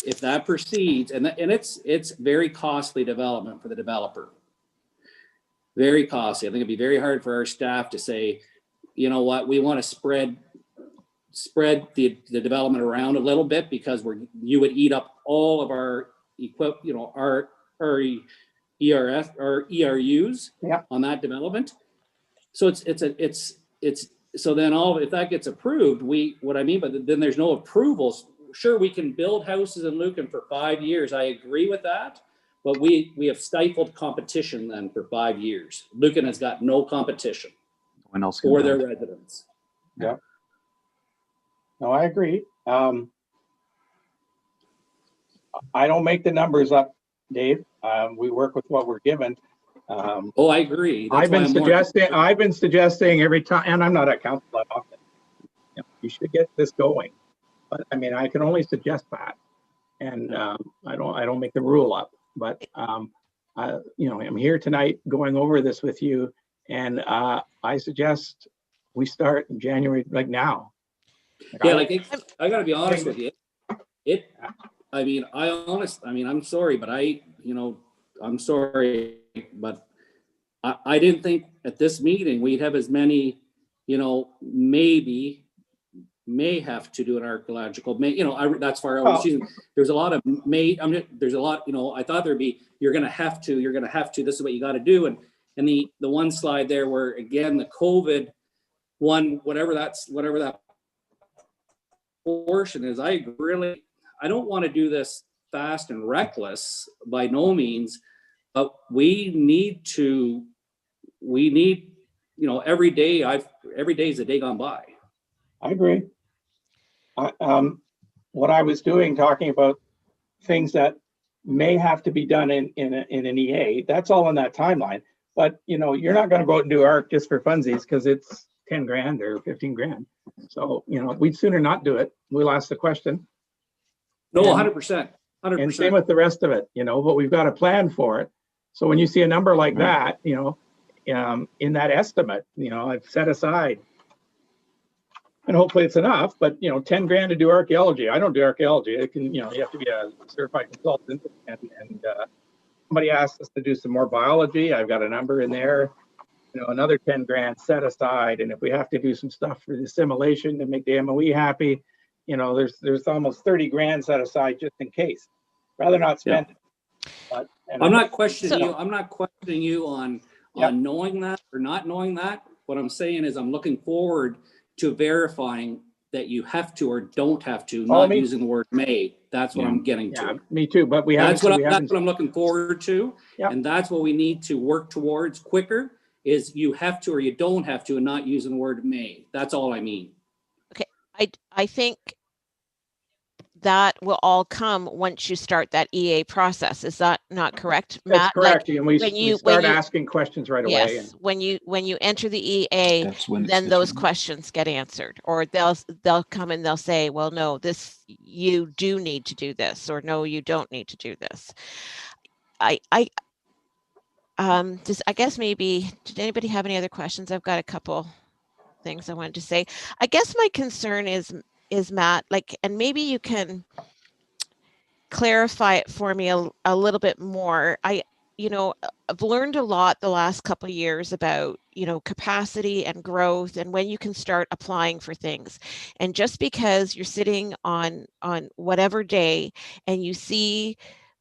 Speaker 6: If that proceeds, and it's very costly development for the developer. Very costly. I think it'd be very hard for our staff to say, you know what, we want to spread the development around a little bit, because you would eat up all of our our ERS or ERUs on that development. So it's so then if that gets approved, what I mean by then there's no approvals. Sure, we can build houses in Lucan for 5 years. I agree with that, but we have stifled competition then for 5 years. Lucan has got no competition for their residents.
Speaker 3: Yeah. No, I agree. I don't make the numbers up, Dave. We work with what we're given.
Speaker 6: I agree.
Speaker 3: I've been suggesting every time, and I'm not at council that often. You should get this going, but I mean, I can only suggest that, and I don't make the rule up. But I'm here tonight going over this with you, and I suggest we start in January, like now.
Speaker 6: I gotta be honest with you. I'm sorry, but I'm sorry, but I didn't think at this meeting we'd have as many, may have to do an archaeological, that's far out. There's a lot of there's a lot, I thought there'd be, you're gonna have to, this is what you gotta do. And the one slide there where, again, the COVID one, whatever that portion is, I don't want to do this fast and reckless by no means, but we need, every day is a day gone by.
Speaker 3: I agree. What I was doing, talking about things that may have to be done in an EA, that's all in that timeline. But you're not going to go out and do ARC just for funsies because it's 10 grand or 15 grand. So we'd sooner not do it. We'll ask the question.
Speaker 6: No, 100%.
Speaker 3: And same with the rest of it, but we've got a plan for it. So when you see a number like that, in that estimate, I've set aside, and hopefully it's enough, but 10 grand to do archaeology. I don't do archaeology. It can, you have to be a certified consultant, and somebody asked us to do some more biology. I've got a number in there, another 10 grand set aside. And if we have to do some stuff for the assimilation to make the MOE happy, there's almost 30 grand set aside just in case. Rather not spend it. But,
Speaker 6: I'm not questioning you. I'm not questioning you on knowing that or not knowing that. What I'm saying is I'm looking forward to verifying that you have to or don't have to, not using the word may. That's what I'm getting to.
Speaker 3: Yeah, me too. But that's what
Speaker 6: I'm looking forward to. Yep. And that's what we need to work towards quicker, is you have to or you don't have to, and not using the word may. That's all I mean.
Speaker 1: Okay. I think that will all come once you start that EA process. Is that not correct, Matt?
Speaker 3: That's correct. And we start asking questions right away.
Speaker 1: Yes. When you enter the EA, then those questions get answered, or they'll come and they'll say, well, no, this, you do need to do this, or no, you don't need to do this. I guess maybe, did anybody have any other questions? I've got a couple things I wanted to say. I guess my concern is Matt, and maybe you can clarify it for me a little bit more. I've learned a lot the last couple of years about, capacity and growth and when you can start applying for things. And just because you're sitting on whatever day and you see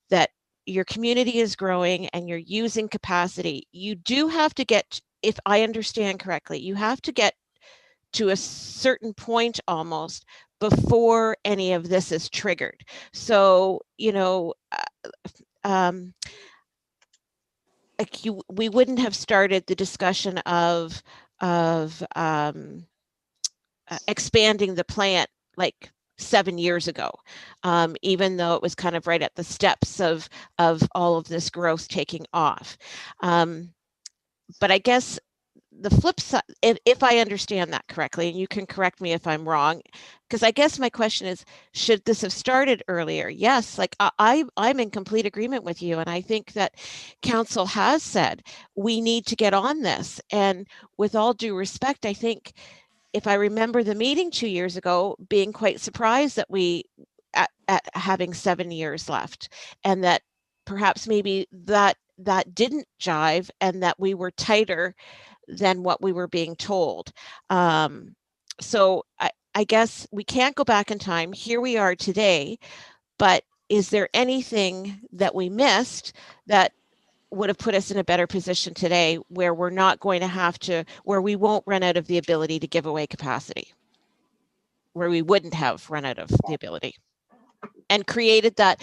Speaker 1: that your community is growing and you're using capacity, you do have to get, if I understand correctly, you have to get to a certain point almost before any of this is triggered. we wouldn't have started the discussion of expanding the plant like 7 years ago, even though it was kind of right at the steps of all of this growth taking off. But I guess the flip side, if I understand that correctly, and you can correct me if I'm wrong, because I guess my question is, should this have started earlier? Yes, like I'm in complete agreement with you. And I think that council has said we need to get on this. And with all due respect, I think if I remember the meeting 2 years ago, being quite surprised that we at having 7 years left, and that perhaps maybe that didn't jive, and that we were tighter than what we were being told. So I guess we can't go back in time. Here we are today, but is there anything that we missed that would have put us in a better position today, where we're not going to have to, where we won't run out of the ability to give away capacity, where we wouldn't have run out of the ability, and created that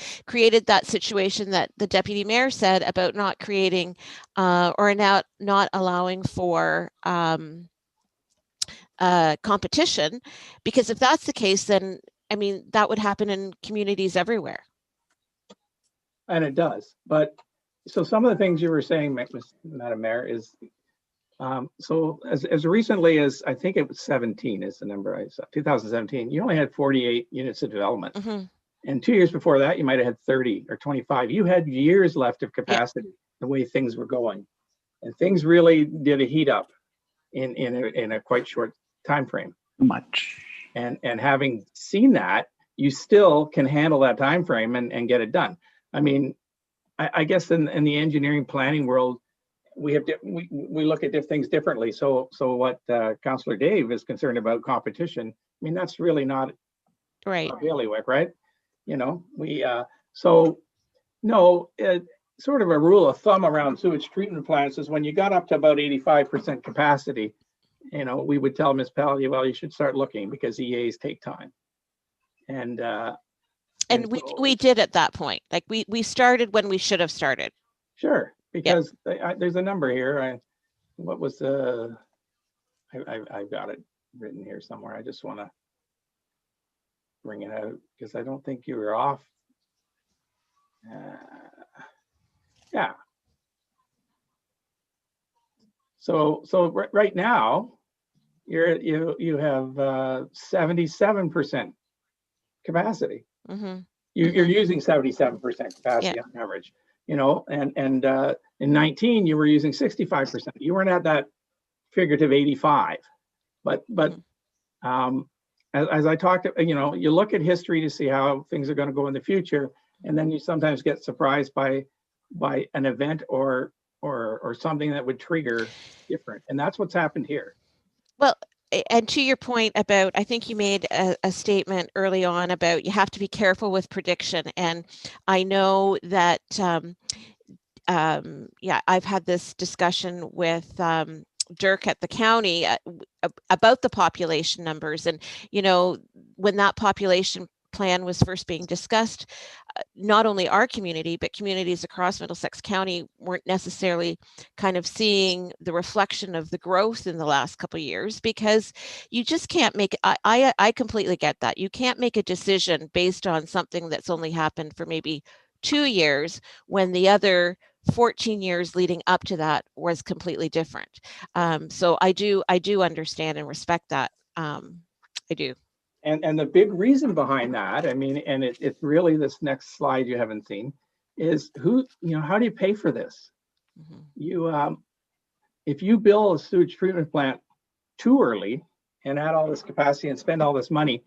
Speaker 1: situation that the deputy mayor said about not creating or not allowing for competition? Because if that's the case, then I mean that would happen in communities everywhere.
Speaker 3: And it does. But so some of the things you were saying, Madam Mayor, is so as recently as I think it was 17 is the number I saw, 2017, you only had 48 units of development.
Speaker 1: Mm-hmm.
Speaker 3: And 2 years before that, you might have had 30 or 25. You had years left of capacity, the way things were going. And things really did a heat up in a quite short time frame.
Speaker 4: Much.
Speaker 3: And having seen that, you still can handle that time frame and get it done. I mean, I guess in the engineering planning world, we look at things differently. So what Councillor Dave is concerned about, competition, I mean, that's really not
Speaker 1: right.
Speaker 3: Bailiwick, right? You know, so no, sort of a rule of thumb around sewage treatment plants is when you got up to about 85% capacity, you know, we would tell municipality, well, you should start looking, because EAs take time. And
Speaker 1: we did at that point. Like we started when we should have started.
Speaker 3: Sure, because there's a number here. What was the? I've got it written here somewhere. I just want to bring it out because I don't think you were off. Yeah. So right now, you have 77% capacity.
Speaker 1: Mm-hmm.
Speaker 3: You're using 77% capacity on average, you know, and in 19 you were using 65%. You weren't at that figurative 85, but as I talked, you know, you look at history to see how things are going to go in the future, and then you sometimes get surprised by an event or something that would trigger different, and that's what's happened here.
Speaker 1: Well, and to your point about, I think you made a statement early on about you have to be careful with prediction. And I know that, I've had this discussion with Dirk at the county about the population numbers. And, you know, when that population plan was first being discussed, not only our community, but communities across Middlesex County weren't necessarily kind of seeing the reflection of the growth in the last couple of years, because you just can't make, I completely get that. You can't make a decision based on something that's only happened for maybe 2 years when the other 14 years leading up to that was completely different. So I do understand and respect that. I do.
Speaker 3: And the big reason behind that, I mean, and it's really this next slide you haven't seen, is how do you pay for this? Mm-hmm. You, if you build a sewage treatment plant too early and add all this capacity and spend all this money,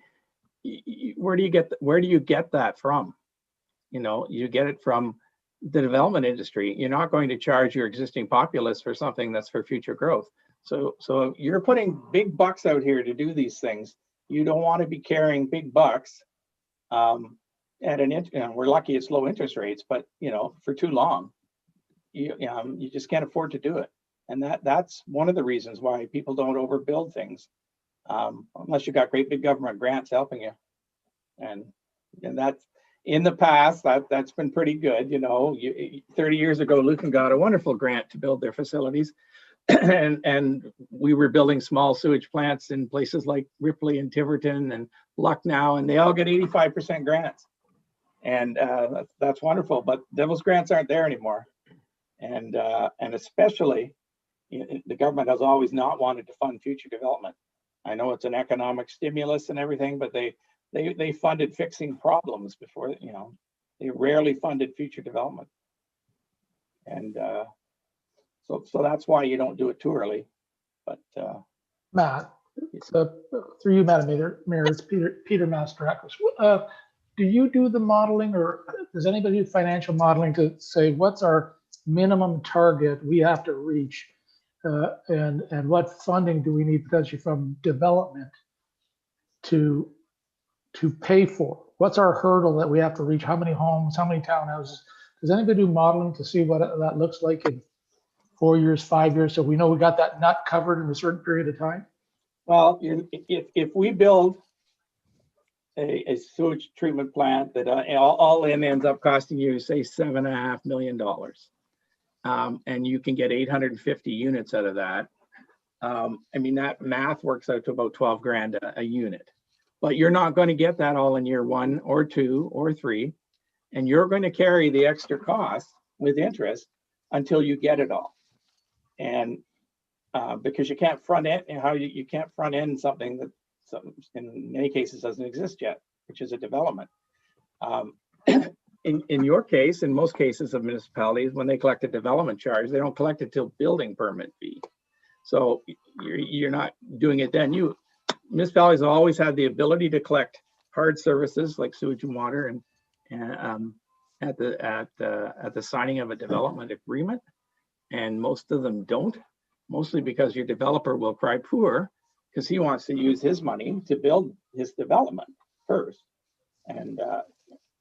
Speaker 3: where do you get that from? You know, you get it from the development industry. You're not going to charge your existing populace for something that's for future growth. So you're putting big bucks out here to do these things. You don't want to be carrying big bucks at we're lucky it's low interest rates, but you know, for too long, you just can't afford to do it. And that's one of the reasons why people don't overbuild things, unless you got great big government grants helping you. And that's in the past, that's been pretty good. 30 years ago, Lucan got a wonderful grant to build their facilities. and we were building small sewage plants in places like Ripley and Tiverton and Lucknow, and they all get 85% grants. And that's wonderful, but those grants aren't there anymore. And especially, the government has always not wanted to fund future development. I know it's an economic stimulus and everything, but they funded fixing problems before, they rarely funded future development. And so that's why you don't do it too early. But
Speaker 7: Matt, so through you, Madam Mayor, it's Peter Mastrakis. Do you do the modeling, or does anybody do financial modeling to say what's our minimum target we have to reach, and what funding do we need potentially from development to pay for? What's our hurdle that we have to reach? How many homes? How many townhouses? Does anybody do modeling to see what that looks like in 4 years, 5 years, so we know we got that nut covered in a certain period of time?
Speaker 3: Well, if we build a sewage treatment plant that all in ends up costing you, say, $7.5 million, and you can get 850 units out of that, I mean, that math works out to about 12 grand a unit. But you're not going to get that all in year 1 or 2 or 3, and you're going to carry the extra cost with interest until you get it all. And because you can't front end, you can't front end something that in many cases doesn't exist yet, which is a development. In your case, in most cases of municipalities, when they collect a development charge, they don't collect it till building permit fee. So you're not doing it then. Municipalities have always had the ability to collect hard services like sewage and water, and at the signing of a development agreement, and most of them don't. Mostly because your developer will cry poor because he wants to use his money to build his development first, and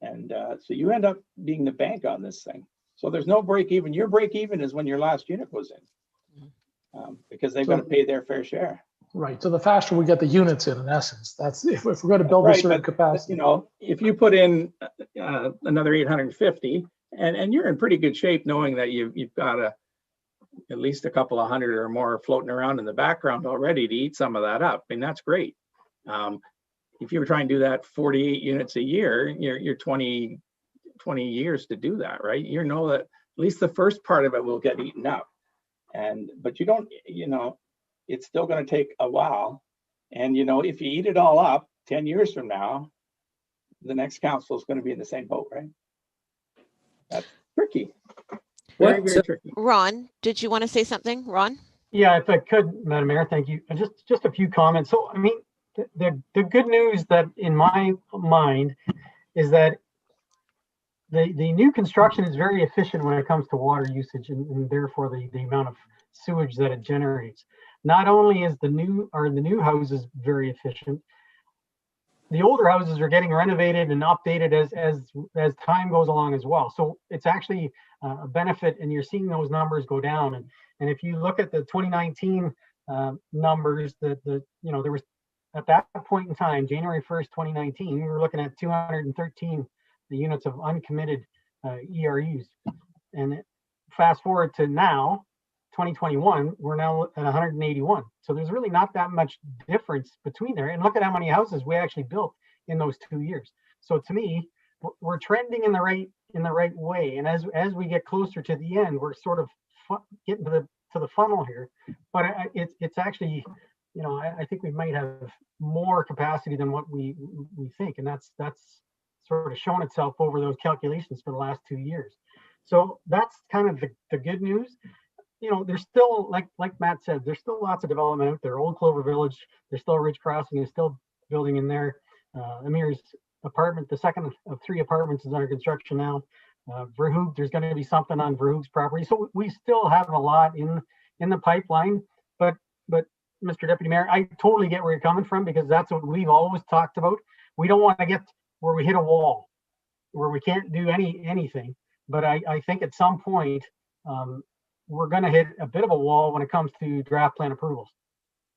Speaker 3: so you end up being the bank on this thing. So there's no break even. Your break even is when your last unit goes in, because they've got to pay their fair share.
Speaker 7: Right. So the faster we get the units in essence, that's if we're going to build a certain capacity.
Speaker 3: If you put in another 850, and you're in pretty good shape, knowing that you've got at least a couple of hundred or more floating around in the background already to eat some of that up. I mean, that's great. If you were trying to do that 48 units a year, you're 20 years to do that, right? You know that at least the first part of it will get eaten up. But you don't, it's still going to take a while. And, if you eat it all up 10 years from now, the next council is going to be in the same boat, right? That's tricky. Very, very tricky.
Speaker 1: Ron, did you want to say something, Ron?
Speaker 8: Yeah, if I could, Madam Mayor, thank you. Just a few comments. So, I mean, the good news that in my mind is that the new construction is very efficient when it comes to water usage and therefore the amount of sewage that it generates. Not only is the new houses very efficient, the older houses are getting renovated and updated as time goes along as well. So it's actually a benefit, and you're seeing those numbers go down. And if you look at the 2019 numbers, there was at that point in time, January 1st, 2019, we were looking at 213 units of uncommitted ERUs. And fast forward to now, 2021, we're now at 181. So there's really not that much difference between there. And look at how many houses we actually built in those 2 years. So to me, we're trending in the right way. And as we get closer to the end, we're sort of getting to the funnel here. But it's actually, I think we might have more capacity than what we think, and that's sort of shown itself over those calculations for the last 2 years. So that's kind of the good news. There's still, like Matt said, there's still lots of development out there. Old Clover Village, there's still Ridge Crossing is still building in there. Amir's apartment, the second of 3 apartments, is under construction now. Verhoog, there's going to be something on Verhoog's property. So we still have a lot in the pipeline. But Mr. Deputy Mayor, I totally get where you're coming from, because that's what we've always talked about. We don't want to get where we hit a wall, where we can't do anything. But I think at some point, we're going to hit a bit of a wall when it comes to draft plan approvals,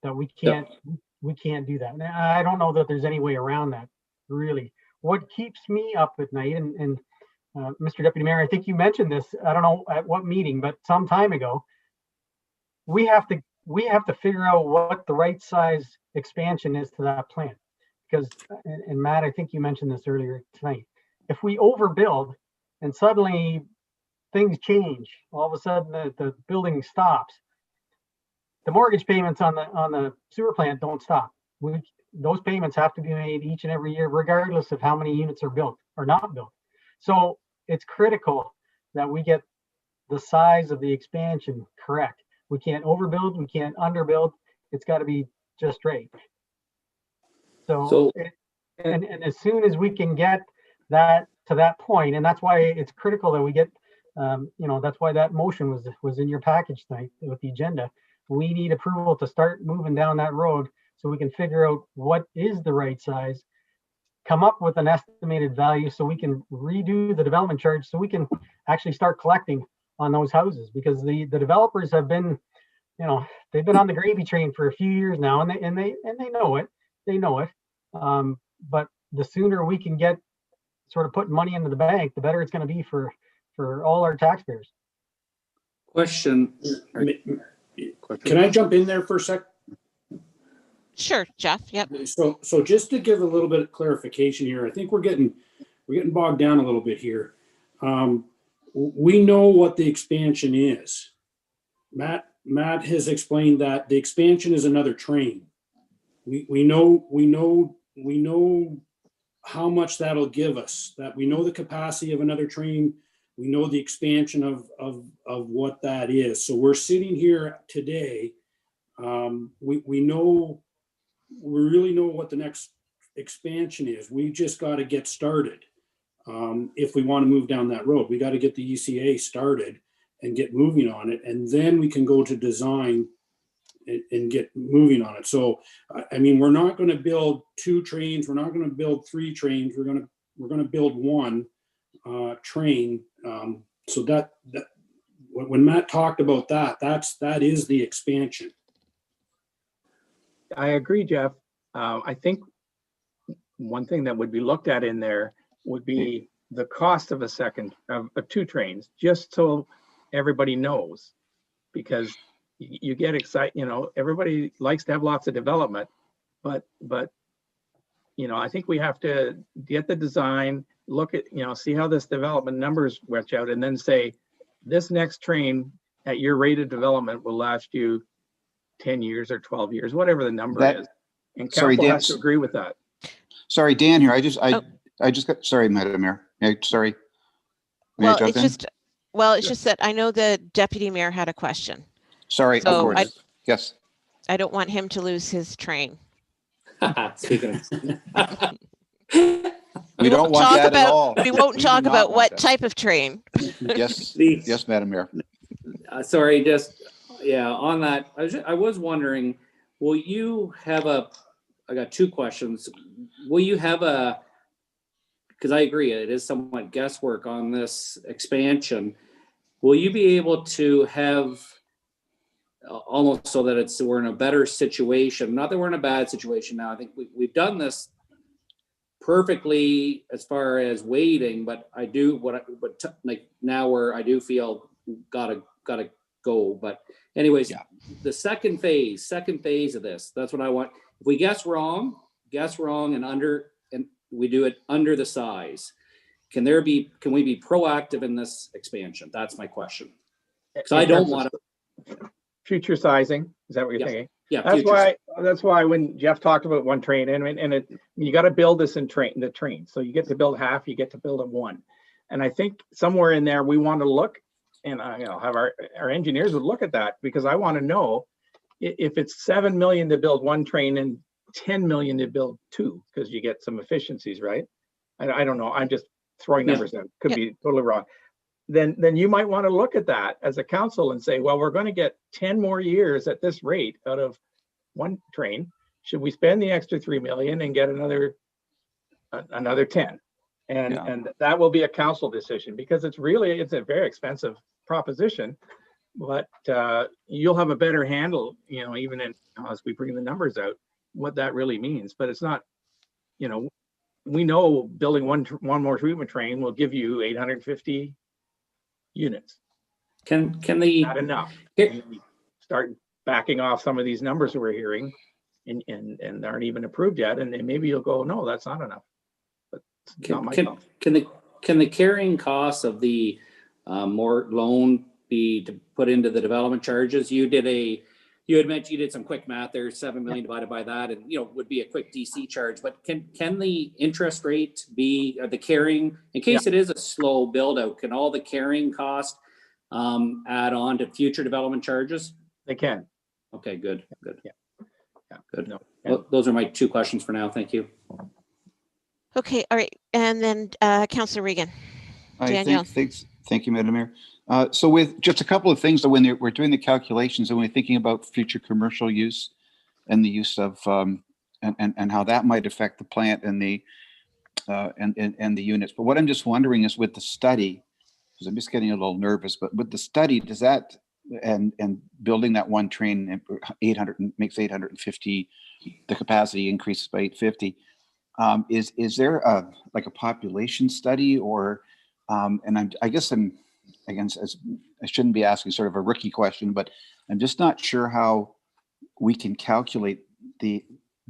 Speaker 8: that we can't do that. And I don't know that there's any way around that, really. what keeps me up at night, and Mr. Deputy Mayor, I think you mentioned this, I don't know at what meeting, but some time ago, we have to figure out what the right size expansion is to that plant. Because, and Matt, I think you mentioned this earlier tonight, if we overbuild and suddenly things change, all of a sudden the building stops, the mortgage payments on the sewer plant don't stop. Those payments have to be made each and every year, regardless of how many units are built or not built. So it's critical that we get the size of the expansion correct. We can't overbuild, we can't underbuild. It's got to be just right. So and as soon as we can get that to that point, and that's why it's critical that we get, that's why that motion was in your package tonight with the agenda. We need approval to start moving down that road so we can figure out what is the right size, come up with an estimated value so we can redo the development charge so we can actually start collecting on those houses, because the developers have been, they've been on the gravy train for a few years now, and they know it. They know it. But the sooner we can get sort of putting money into the bank, the better it's going to be for all our taxpayers.
Speaker 6: Question.
Speaker 2: Can I jump in there for a sec?
Speaker 1: Sure, Jeff. Yep.
Speaker 2: So just to give a little bit of clarification here, I think we're getting bogged down a little bit here. We know what the expansion is. Matt has explained that the expansion is another train. We know how much that'll give us. That we know the capacity of another train. We know the expansion of what that is. So we're sitting here today. We really know what the next expansion is. We just got to get started. If we want to move down that road, we got to get the ECA started and get moving on it, and then we can go to design and get moving on it. So, I mean, we're not going to build 2 trains. We're not going to build 3 trains. We're going to build 1 train. So that when Matt talked about that is the expansion.
Speaker 3: I agree, Jeff. I think one thing that would be looked at in there would be the cost of of 2 trains, just so everybody knows, because you get excited, everybody likes to have lots of development, but I think we have to get the design, look at, see how this development numbers work out, and then say, this next train at your rate of development will last you 10 years or 12 years, whatever the number is. And council has to agree with that.
Speaker 4: Sorry, Dan here. I just got, sorry, Madam Mayor. Sorry.
Speaker 1: Well, it's just that I know the deputy mayor had a question.
Speaker 4: Sorry,
Speaker 1: so
Speaker 4: of course. Yes.
Speaker 1: I don't want him to lose his train.
Speaker 4: We don't want that at all.
Speaker 1: We won't talk about what type of train.
Speaker 4: Yes, yes, Madam Mayor.
Speaker 6: Sorry, on that, I was wondering, will you have I got 2 questions. Will you have because I agree, it is somewhat guesswork on this expansion. Will you be able to have almost so that we're in a better situation? Not that we're in a bad situation now. I think we've done this perfectly as far as waiting, but I do like now where I do feel gotta go. But anyways, the second phase of this, that's what I want. If we guess wrong and we do it under the size, can we be proactive in this expansion? That's my question. Because I don't want to.
Speaker 3: Future sizing, is that what you're thinking?
Speaker 6: Yeah.
Speaker 3: That's why when Jeff talked about 1 train, and you got to build this in the train. So you get to build half, you get to build 1. And I think somewhere in there we want to look, and have our engineers would look at that, because I want to know if it's 7 million to build 1 train and 10 million to build 2, because you get some efficiencies, right? I don't know. I'm just throwing numbers out. Could be totally wrong. Then you might want to look at that as a council and say, well, we're going to get 10 more years at this rate out of 1 train. Should we spend the extra 3 million and get another 10? And that will be a council decision, because it's a very expensive proposition, but you'll have a better handle, even as we bring the numbers out, what that really means. But it's not, we know building one more treatment train will give you 850 units.
Speaker 6: Can the
Speaker 3: Not enough.
Speaker 6: Here-
Speaker 3: And we start backing off some of these numbers that we're hearing and aren't even approved yet. And then maybe you'll go, no, that's not enough. But it's not my fault.
Speaker 6: can the carrying costs of the more loan be to put into the development charges? You had mentioned you did some quick math there, 7 million divided by that, and would be a quick DC charge. But can the interest rate be the carrying, in case it is a slow build out, can all the carrying cost add on to future development charges?
Speaker 3: They can.
Speaker 6: Okay, good.
Speaker 3: Yeah.
Speaker 6: Good.
Speaker 3: No.
Speaker 6: Well, those are my 2 questions for now. Thank you.
Speaker 1: Okay, all right. And then Councillor Regan. Danielle.
Speaker 4: Thank you, Madam Mayor. So with just a couple of things, that when we're doing the calculations and we're thinking about future commercial use and the use of and how that might affect the plant and the units. But what I'm just wondering is with the study, because I'm just getting a little nervous, but with the study, does that and building that one train 800 makes 850, the capacity increases by 850. Is there a population study or and I guess I shouldn't be asking sort of a rookie question, but I'm just not sure how we can calculate the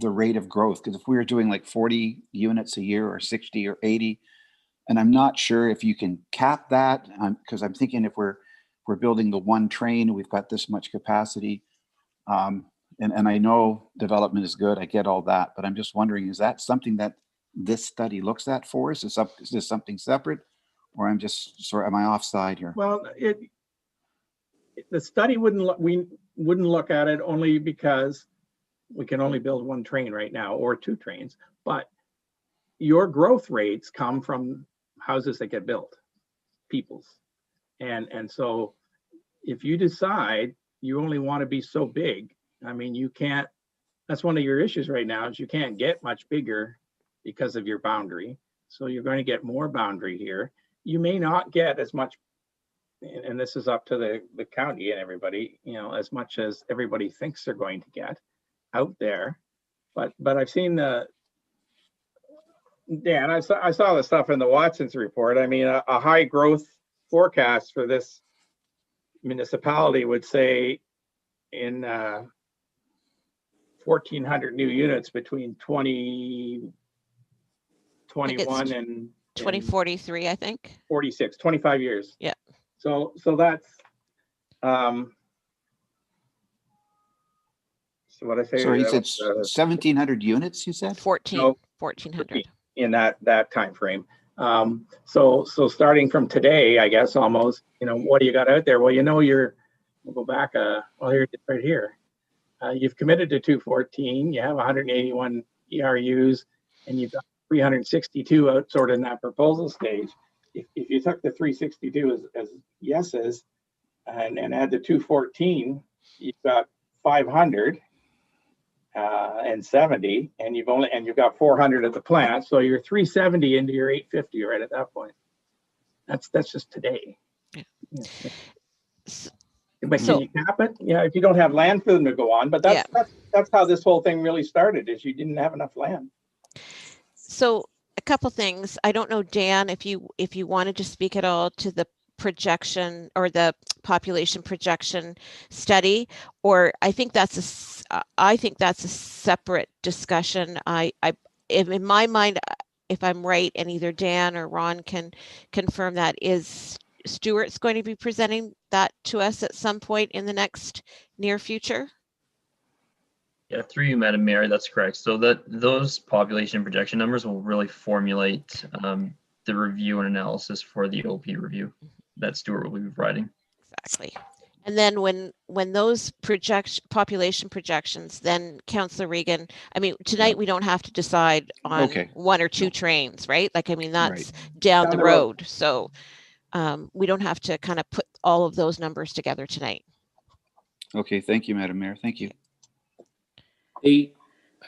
Speaker 4: rate of growth, because if we were doing like 40 units a year or 60 or 80, and I'm not sure if you can cap that, because I'm thinking if we're building the one train, we've got this much capacity, and I know development is good, I get all that, but I'm just wondering, is that something that this study looks at for us? Is this something separate, or am I offside here?
Speaker 3: Well, the study we wouldn't look at it only because we can only build one train right now or 2 trains, but your growth rates come from houses that get built, people's. And so if you decide you only want to be so big, I mean, you can't, that's one of your issues right now, is you can't get much bigger because of your boundary. So you're going to get more boundary here. You may not get as much, and this is up to the county and everybody, as much as everybody thinks they're going to get out there. But I've seen I saw the stuff in the Watson's report. I mean, a high growth forecast for this municipality would say in 1,400 new units between 2021 and
Speaker 1: 2043, I think.
Speaker 3: 46, 25 years.
Speaker 1: Yeah.
Speaker 3: So that's so what I say.
Speaker 4: Sorry, you said 1,700 units, you said?
Speaker 1: 1,400.
Speaker 3: In that time frame. So starting from today, I guess almost, what do you got out there? Well, we'll go back, well, here, right here. You've committed to 214, you have 181 ERUs, and you've got 362 out sort of in that proposal stage. If you took the 362 as yeses and add the 214, you've got 570, and you've got 400 at the plant, so you're 370 into your 850 right at that point. That's just today. Yeah. But can you cap it? Yeah, if you don't have land for them to go on. But that's how this whole thing really started, is you didn't have enough land.
Speaker 1: So a couple things. I don't know, Dan, if you wanted to speak at all to the projection or the population projection study, or I think that's a separate discussion. In my mind, if I'm right, and either Dan or Ron can confirm that, is Stuart's going to be presenting that to us at some point in the next near future?
Speaker 9: Yeah, through you, Madam Mayor, that's correct. So those population projection numbers will really formulate the review and analysis for the OP review that Stuart will be providing.
Speaker 1: Exactly. And then when those population projections, then Councillor Regan, I mean, tonight we don't have to decide on 1 or 2 trains, right? Like, I mean, that's down the road. So we don't have to kind of put all of those numbers together tonight.
Speaker 4: Okay, thank you, Madam Mayor. Thank you.
Speaker 6: I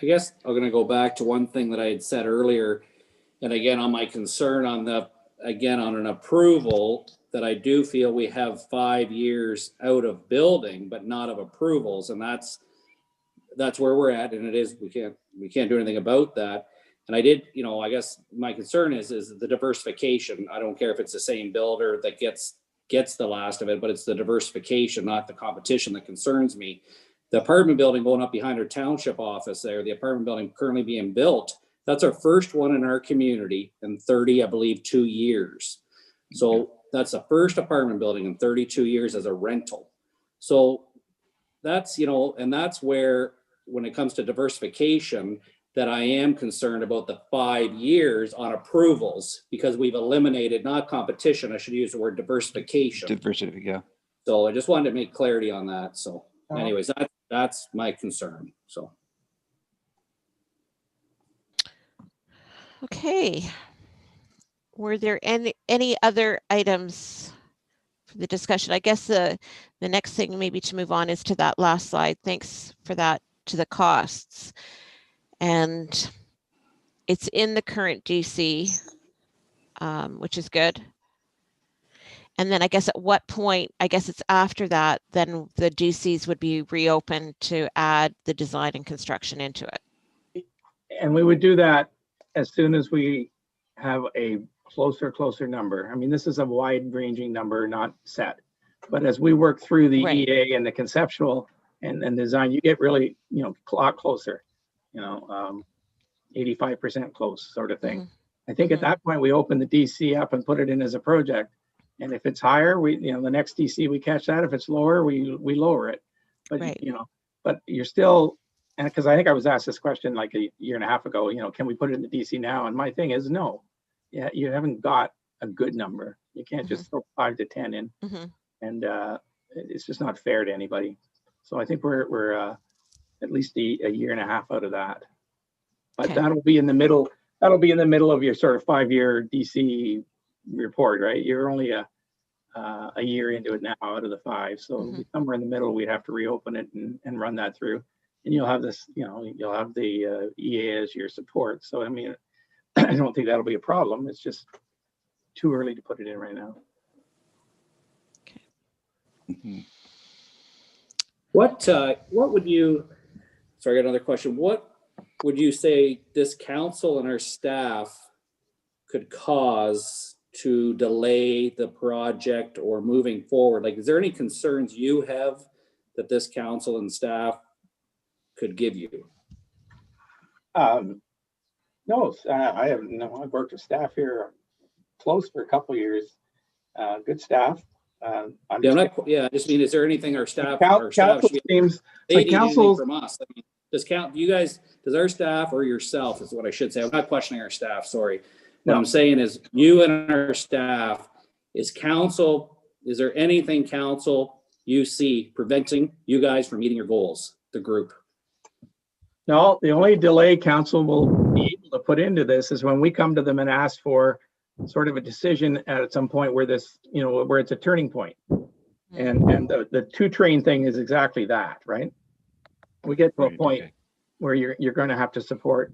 Speaker 6: guess I'm going to go back to one thing that I had said earlier, and again on my concern on an approval, that I do feel we have 5 years out of building, but not of approvals, and that's where we're at, and it is we can't do anything about that. And I did, you know, I guess my concern is the diversification. I don't care if it's the same builder that gets the last of it, but it's the diversification, not the competition, that concerns me. The apartment building going up behind our township office there, the apartment building currently being built, that's our first one in our community in 30, I believe, 2 years. So that's the first apartment building in 32 years as a rental. So that's, you know, and that's where, when it comes to diversification, that I am concerned about the 5 years on approvals, because we've eliminated, not competition, I should use the word diversification.
Speaker 4: Diversity, yeah.
Speaker 6: So I just wanted to make clarity on that. So anyways, that's my concern, so.
Speaker 1: Okay. Were there any other items for the discussion? I guess the next thing maybe to move on is to that last slide. Thanks for that, to the costs. And it's in the current DC, which is good. And then I guess at what point, I guess it's after that, then the DCs would be reopened to add the design and construction into it.
Speaker 3: And we would do that as soon as we have a closer number. I mean, this is a wide ranging number, not set. But as we work through the
Speaker 1: Right.
Speaker 3: EA and the conceptual and design, you get really, you know, a lot closer, you know, 85% close sort of thing. I think at that point we open the DC up and put it in as a project. And if it's higher, we, you know, the next DC we catch that. If it's lower, we lower it. But
Speaker 1: Right.
Speaker 3: you know, but you're still, and because I think I was asked this question like a year and a half ago, you know, can we put it in the DC now? And my thing is no. Yeah, you haven't got a good number. You can't just throw 5 to 10 in, and it's just not fair to anybody. So I think we're at least a year and a half out of that. But
Speaker 1: Okay.
Speaker 3: that'll be in the middle. That'll be in the middle of your sort of 5-year DC report, right? You're only a year into it now out of the 5. So somewhere in the middle, we'd have to reopen it and run that through. And you'll have this, you know, you'll have the EA as your support. So, I mean, I don't think that'll be a problem. It's just too early to put it in right now.
Speaker 6: What would you, sorry, I got another question. What would you say this council and our staff could cause to delay the project or moving forward? Like, is there any concerns you have that this council and staff could give you?
Speaker 3: No, I have no. I've worked with staff here close for a couple of years. Good staff.
Speaker 6: Yeah, I just mean, is there anything our staff
Speaker 3: seems
Speaker 6: like
Speaker 3: council
Speaker 6: from us? I mean, does our staff or yourself is what I should say. I'm not questioning our staff, sorry. What I'm saying is you and our staff, is there anything council you see preventing you guys from meeting your goals, the group?
Speaker 3: No, the only delay council will be able to put into this is when we come to them and ask for sort of a decision at some point where this, you know, where it's a turning point. And the 2-train thing is exactly that, right? We get to a point where you're going to have to support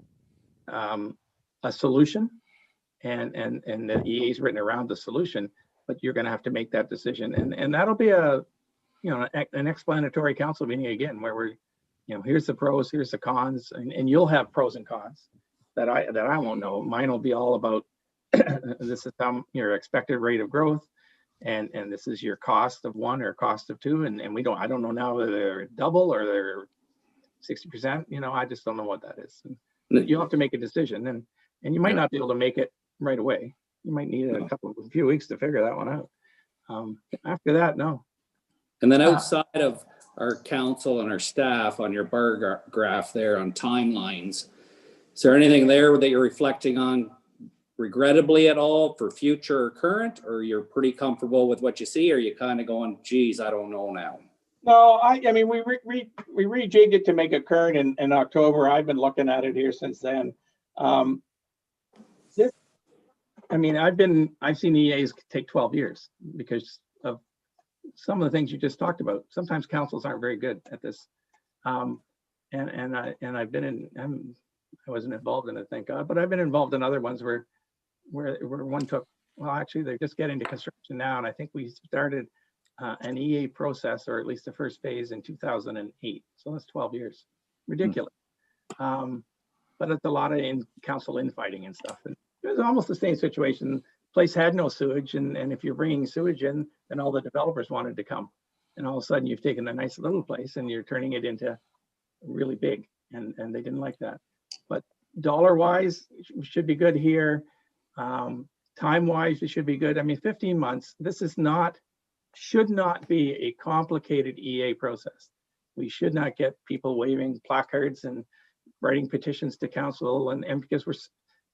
Speaker 3: a solution, and the EA is written around the solution, but you're going to have to make that decision, and that'll be a, you know, an explanatory council meeting again, where we're, you know, here's the pros, here's the cons, and you'll have pros and cons that I won't know. Mine will be all about this is your expected rate of growth, and this is your cost of 1 or cost of 2, and I don't know now whether they're double or they're 60%. You know, I just don't know what that is. And you'll have to make a decision, and you might not be able to make it right away. You might need a few weeks to figure that one out. After that, no.
Speaker 6: And then outside of our council and our staff, on your bar graph there on timelines, is there anything there that you're reflecting on regrettably at all for future or current, or you're pretty comfortable with what you see? Or are you kind of going, geez, I don't know now?
Speaker 3: No, I mean, we rejigged it to make it current in October. I've been looking at it here since then. I've seen EAs take 12 years because of some of the things you just talked about. Sometimes councils aren't very good at this. I wasn't involved in it, thank God, but I've been involved in other ones where one took, well, actually they're just getting to construction now. And I think we started an EA process, or at least the first phase, in 2008. So that's 12 years. Ridiculous. but it's a lot of council infighting and stuff. And it was almost the same situation. Place had no sewage, and if you're bringing sewage in, then all the developers wanted to come. And all of a sudden you've taken a nice little place and you're turning it into really big, and they didn't like that. But dollar wise, should be good here. Time wise, it should be good. I mean, 15 months, this is should not be a complicated EA process. We should not get people waving placards and writing petitions to council, and because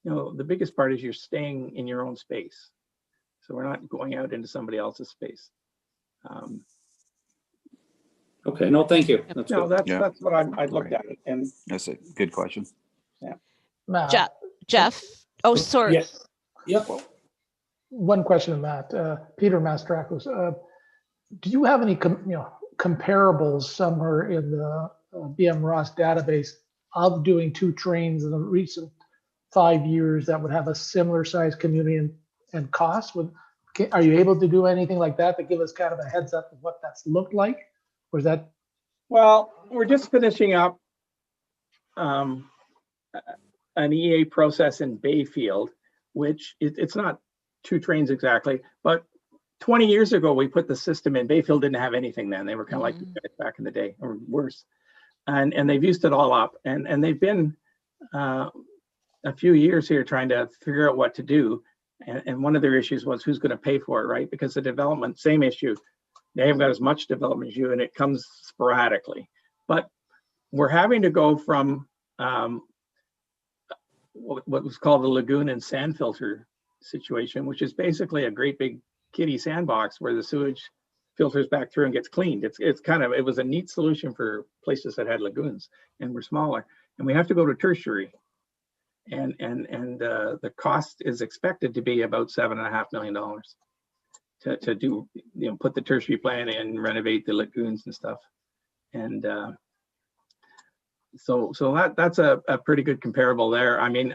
Speaker 3: the biggest part is you're staying in your own space. So we're not going out into somebody else's space.
Speaker 6: Okay, no, thank you. That's
Speaker 3: No,
Speaker 6: good.
Speaker 3: that's what I looked at it, and
Speaker 4: That's a good question.
Speaker 7: Matt,
Speaker 1: Jeff. Oh, sorry.
Speaker 2: Yes. Yep.
Speaker 7: one question, Matt. Peter Mastrakos, do you have any comparables somewhere in the BM Ross database of doing 2 trains in the recent 5 years that would have a similar size community and cost? Are you able to do anything like that to give us kind of a heads up of what that's looked like? Or is that?
Speaker 3: Well, we're just finishing up an EA process in Bayfield, which it's not 2 trains exactly, but 20 years ago, we put the system in. Bayfield didn't have anything then. They were kind of like back in the day, or worse. And they've used it all up. And they've been a few years here trying to figure out what to do. And one of their issues was who's going to pay for it, right? Because the development, same issue. They haven't got as much development as you, and it comes sporadically. But we're having to go from what was called the lagoon and sand filter situation, which is basically a great big kiddie sandbox where the sewage filters back through and gets cleaned. It was a neat solution for places that had lagoons and were smaller. And we have to go to tertiary. And the cost is expected to be about $7.5 million to do, put the tertiary plant in, renovate the lagoons and stuff. And so that's a pretty good comparable there. I mean,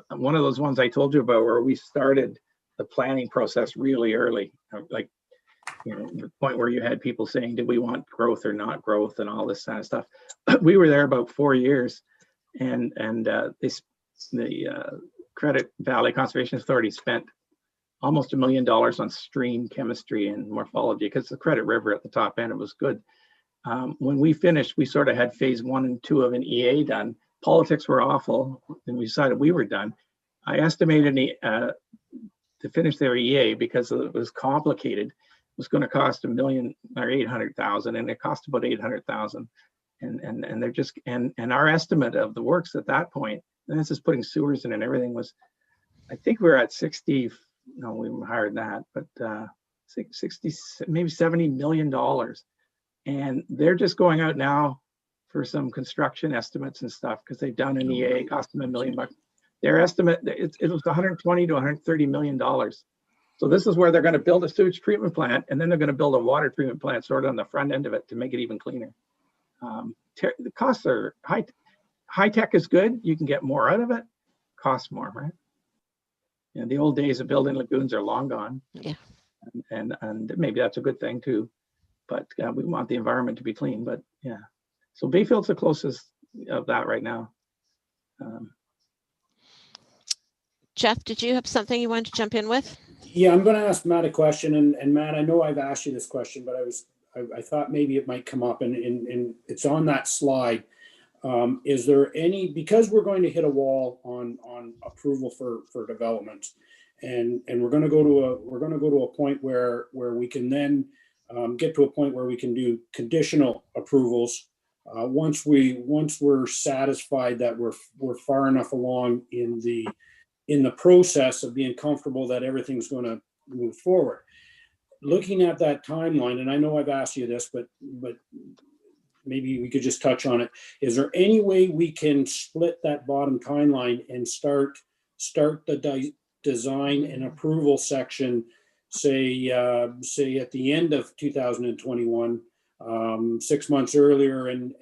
Speaker 3: one of those ones I told you about where we started the planning process really early, like, the point where you had people saying, do we want growth or not growth and all this kind of stuff. We were there about 4 years, and the Credit Valley Conservation Authority spent almost $1 million on stream chemistry and morphology, because the Credit River at the top end, it was good. When we finished, we sort of had phase 1 and 2 of an EA done. Politics were awful, and we decided we were done. I estimated to finish their EA, because it was complicated, it was going to cost $1 million or $800,000, and it cost about $800,000. And they're just, and our estimate of the works at that point, and this is putting sewers in and everything, was, I think we were at 60, no, we were higher than that, but 60, maybe $70 million. And they're just going out now for some construction estimates and stuff, because they've done an EA, cost them $1 million. Their estimate, it was 120 to 130 million dollars. So this is where they're going to build a sewage treatment plant, and then they're going to build a water treatment plant sort of on the front end of it to make it even cleaner. The costs are high. High tech is good. You can get more out of it. Costs more, right? And the old days of building lagoons are long gone.
Speaker 1: Yeah.
Speaker 3: And maybe that's a good thing too. But we want the environment to be clean. But yeah, so Bayfield's the closest of that right now.
Speaker 1: Jeff, did you have something you wanted to jump in with?
Speaker 2: Yeah, I'm going to ask Matt a question, and Matt, I know I've asked you this question, but I thought maybe it might come up, and it's on that slide. Is there any, because we're going to hit a wall on approval for development, and we're going to go to a point where we can then get to a point where we can do conditional approvals once we're satisfied that we're far enough along in the process of being comfortable that everything's going to move forward. Looking at that timeline, and I know I've asked you this, but maybe we could just touch on it. Is there any way we can split that bottom timeline and start the design and approval section, say at the end of 2021, 6 months earlier, and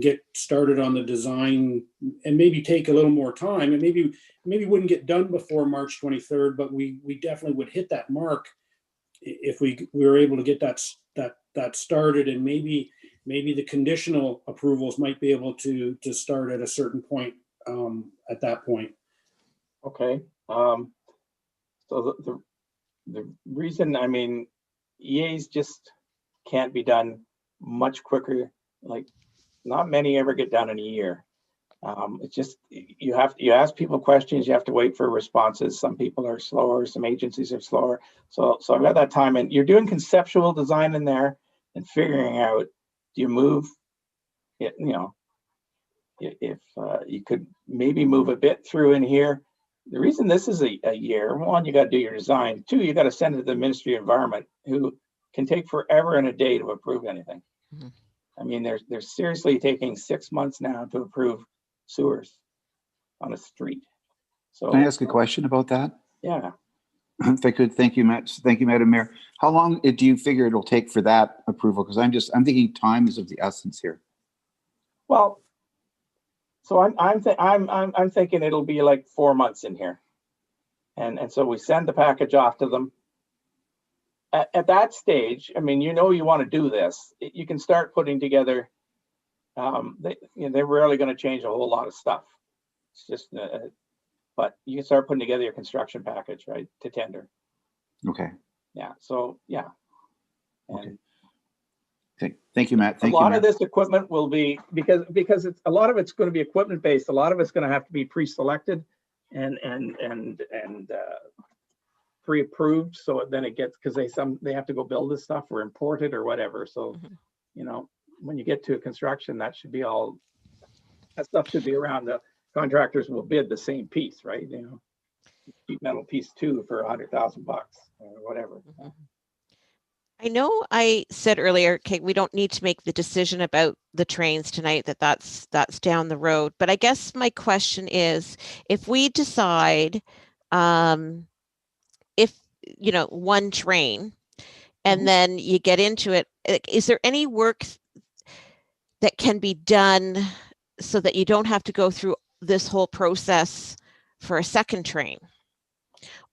Speaker 2: get started on the design, and maybe take a little more time, and maybe wouldn't get done before March 23rd, but we definitely would hit that mark if we were able to get that started, and maybe maybe the conditional approvals might be able to start at a certain point at that point.
Speaker 3: Okay. So the reason, I mean, EAs just can't be done much quicker. Like, not many ever get done in a year. It's just, you ask people questions, you have to wait for responses. Some people are slower, some agencies are slower. So I've got that time, and you're doing conceptual design in there and figuring out, do you move it, you know, if you could maybe move a bit through in here. The reason this is a year, one, you got to do your design. Two, you got to send it to the Ministry of Environment, who can take forever and a day to approve anything.
Speaker 1: Mhm.
Speaker 3: I mean, they're seriously taking 6 months now to approve sewers on a street. So
Speaker 4: Can I ask a question about that?
Speaker 3: yeah,
Speaker 4: If I could, thank you, Matt. Thank you, Madam Mayor. How long do you figure it'll take for that approval? Because I'm thinking time is of the essence here.
Speaker 3: well, so I'm thinking it'll be like 4 months in here, and so we send the package off to them. At that stage, I mean, you want to do this, you can start putting together. They're rarely going to change a whole lot of stuff. It's just, but you can start putting together your construction package, right, to tender.
Speaker 4: Okay.
Speaker 3: Yeah. So yeah. And
Speaker 4: thank you, Matt. Thank
Speaker 3: a
Speaker 4: you,
Speaker 3: lot
Speaker 4: Matt.
Speaker 3: of this equipment will be, because it's a lot of it's going to be equipment based. A lot of it's going to have to be pre-selected and pre-approved. So then it gets, because they have to go build this stuff or import it or whatever. So when you get to construction, that stuff should be around. The contractors will bid the same piece, right? Sheet metal piece 2 for $100,000 or whatever.
Speaker 1: I know I said earlier, okay, we don't need to make the decision about the trains tonight, that's down the road. But I guess my question is, if we decide, if, one train, and then you get into it, is there any work that can be done so that you don't have to go through this whole process for a second train?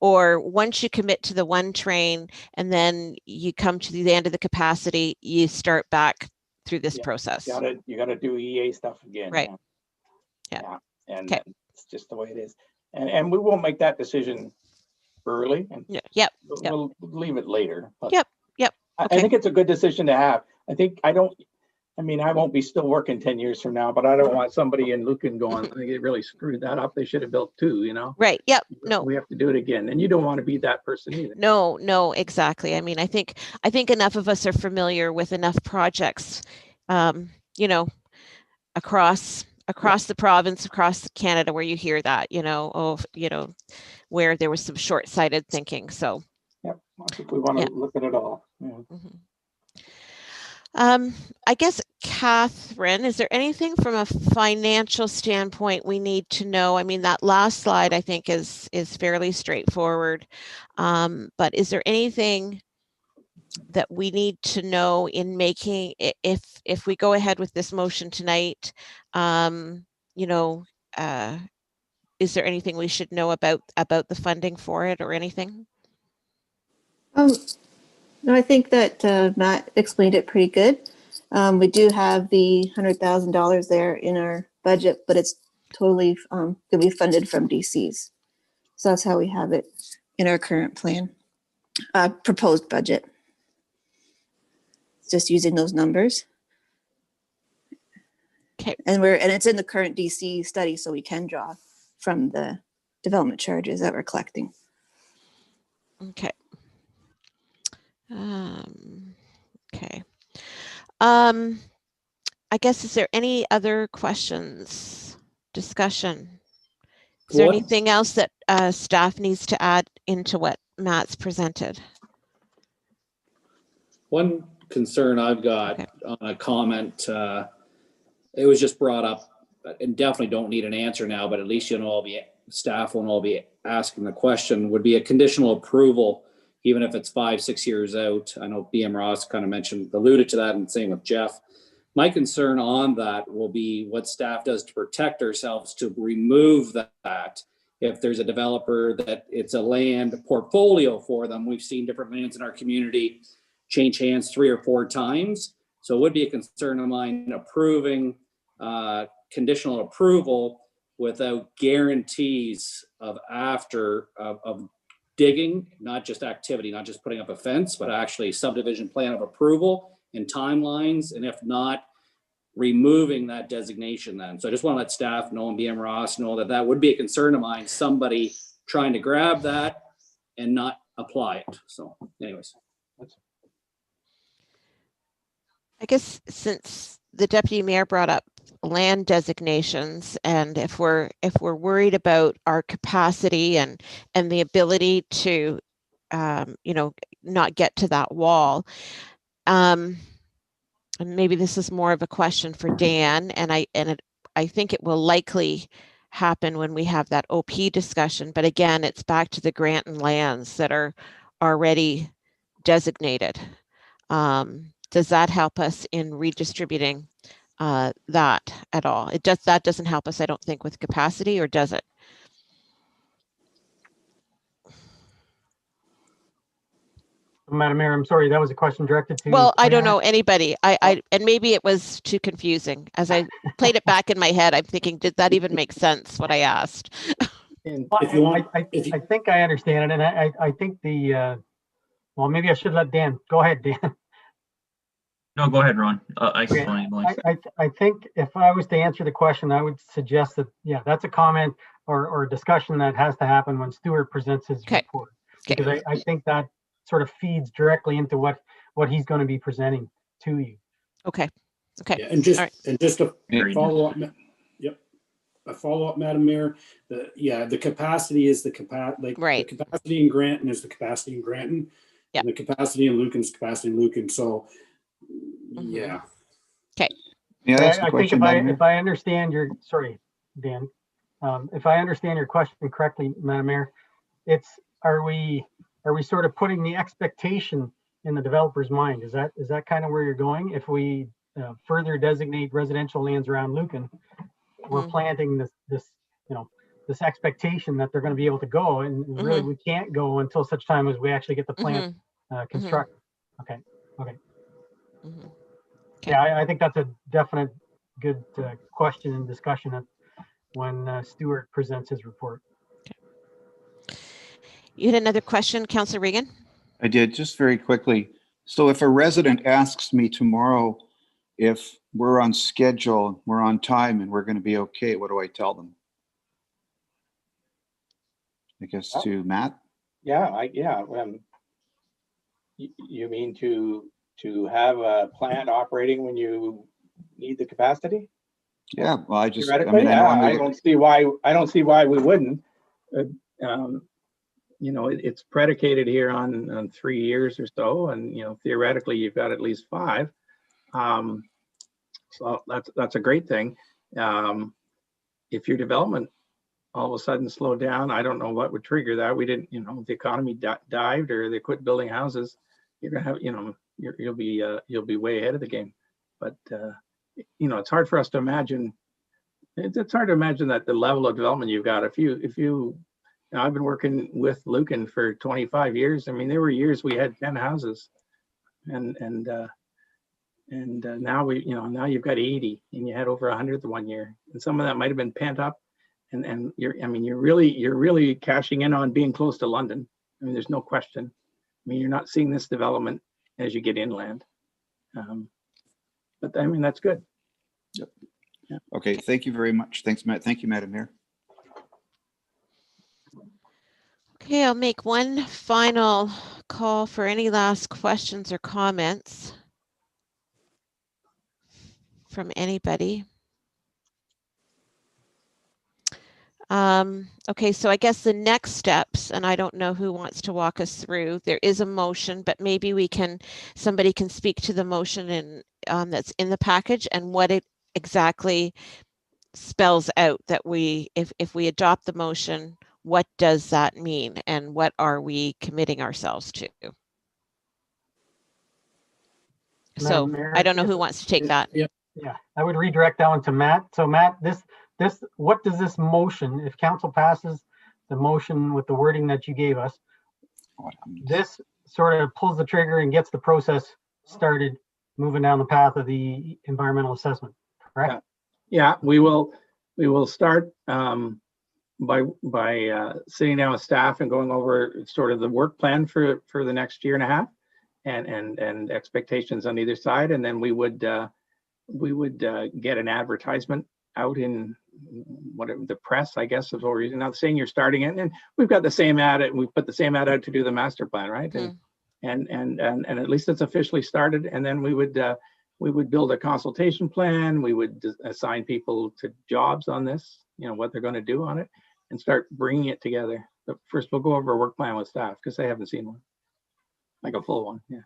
Speaker 1: Or once you commit to the one train and then you come to the end of the capacity, you start back through this process?
Speaker 3: You gotta do EA stuff again.
Speaker 1: Right.
Speaker 3: Yeah. And
Speaker 1: Okay.
Speaker 3: it's just the way it is. And we won't make that decision early. And
Speaker 1: Yep.
Speaker 3: we'll leave it later. But
Speaker 1: Yep.
Speaker 3: I think it's a good decision to have. I won't be still working 10 years from now, but I don't want somebody in Lucan going, they really screwed that up. They should have built 2,
Speaker 1: Right. Yep. No.
Speaker 3: We have to do it again. And you don't want to be that person either.
Speaker 1: No, exactly. I mean, I think enough of us are familiar with enough projects, across the province, across Canada, where you hear that, where there was some short-sighted thinking. So
Speaker 3: yep. I think we want to look at it all. Yeah.
Speaker 1: Mm-hmm. I guess, Catherine, is there anything from a financial standpoint we need to know? I mean, that last slide, I think, is fairly straightforward. But is there anything that we need to know in making, if we go ahead with this motion tonight, is there anything we should know about the funding for it or anything?
Speaker 10: No, I think that Matt explained it pretty good. We do have the $100,000 there in our budget, but it's totally going to be funded from DCs. So that's how we have it in our current plan, proposed budget. Just using those numbers.
Speaker 1: Okay.
Speaker 10: And it's in the current DC study, so we can draw from the development charges that we're collecting.
Speaker 1: Okay. Okay. I guess, is there any other questions, discussion? Is there anything else that staff needs to add into what Matt's presented?
Speaker 6: One concern I've got on a comment, it was just brought up, and definitely don't need an answer now, but at least staff will all be asking the question, would be a conditional approval, even if it's 5-6 years out. I know BM Ross kind of alluded to that, and same with Jeff. My concern on that will be what staff does to protect ourselves to remove that. If there's a developer that it's a land portfolio for them, we've seen different lands in our community change hands 3 or 4 times. So it would be a concern of mine approving conditional approval without guarantees of of digging, not just activity, not just putting up a fence, but actually subdivision plan of approval and timelines, and if not, removing that designation then. So I just want to let staff know and BM Ross know that that would be a concern of mine, somebody trying to grab that and not apply it. So anyways.
Speaker 1: I guess since the deputy mayor brought up land designations, and if we're worried about our capacity and the ability to you know, not get to that wall, and maybe this is more of a question for Dan, and I think it will likely happen when we have that OP discussion, but again, it's back to the grant and lands that are already designated. Does that help us in redistributing that at all? That doesn't help us, I don't think, with capacity, or does it?
Speaker 8: Madam Mayor, I'm sorry, that was a question directed to.
Speaker 1: Well, I don't know anybody. And maybe it was too confusing. As I played it back in my head, I'm thinking, did that even make sense, what I asked?
Speaker 8: I think I understand it, and I think well, maybe I should let Dan. Go ahead, Dan.
Speaker 9: No, go ahead, Ron. I can fill in the blanks.
Speaker 8: I think if I was to answer the question, I would suggest that, yeah, that's a comment or a discussion that has to happen when Stuart presents his report. Because I think that sort of feeds directly into what he's going to be presenting to you.
Speaker 1: Okay.
Speaker 2: Yeah, and just a follow up. Yep. A follow up, Madam Mayor. The capacity is the capacity.
Speaker 1: Right.
Speaker 2: The capacity in Granton is the capacity in Granton.
Speaker 1: Yeah.
Speaker 2: And the capacity in Lucan is capacity in Lucan. So, yeah.
Speaker 1: Okay.
Speaker 8: Yeah, I think if I understand your, sorry, Dan, if I understand your question correctly, Madam Mayor, are we sort of putting the expectation in the developer's mind? Is that kind of where you're going? If we further designate residential lands around Lucan, we're planting this expectation that they're going to be able to go, and really we can't go until such time as we actually get the plant constructed. Okay. Yeah, I think that's a definite good question and discussion when Stuart presents his report.
Speaker 1: You had another question, Councillor Regan?
Speaker 4: I did, just very quickly. So if a resident asks me tomorrow if we're on schedule, we're on time, and we're going to be okay, what do I tell them? I guess to Matt?
Speaker 3: Yeah, you mean to have a plant operating when you need the capacity?
Speaker 4: Yeah, well, I
Speaker 3: don't see why we wouldn't. You know, it's predicated here on 3 years or so, and you know, theoretically you've got at least 5. So that's a great thing. If your development all of a sudden slowed down, I don't know what would trigger that. We didn't, you know, the economy dived or they quit building houses. You're gonna have, you know, you'll be way ahead of the game. But you know, it's hard for us to imagine. It's hard to imagine that the level of development you've got. If you know, I've been working with Lucan for 25 years. I mean, there were years we had 10 houses, and now now you've got 80, and you had over 100 the one year, and some of that might have been pent up, and you're really cashing in on being close to London. I mean, there's no question. I mean, you're not seeing this development as you get inland, but I mean, that's good.
Speaker 4: Yep. Yeah. Okay. Thank you very much. Thanks, Matt. Thank you, Madam Mayor.
Speaker 1: Okay, I'll make one final call for any last questions or comments from anybody. Okay, so I guess the next steps, and I don't know who wants to walk us through, there is a motion, but maybe somebody can speak to the motion that's in the package and what it exactly spells out, that if we adopt the motion, what does that mean and what are we committing ourselves to? So Mayor, I don't know who wants to take that.
Speaker 8: Yeah, I would redirect that one to Matt. So Matt, what does this motion, if council passes the motion with the wording that you gave us, this sort of pulls the trigger and gets the process started moving down the path of the environmental assessment, correct?
Speaker 3: Yeah, we will start by sitting down with staff and going over sort of the work plan for the next year and a half, and expectations on either side, and then we would get an advertisement out in whatever the press, I guess, is what we're using. Not saying you're starting it, and we've got the same ad. We put the same ad out to do the master plan, right? And at least it's officially started. And then we would build a consultation plan. We would assign people to jobs on this, what they're going to do on it, and start bringing it together. But first, we'll go over a work plan with staff because they haven't seen one, like a full one. Yeah.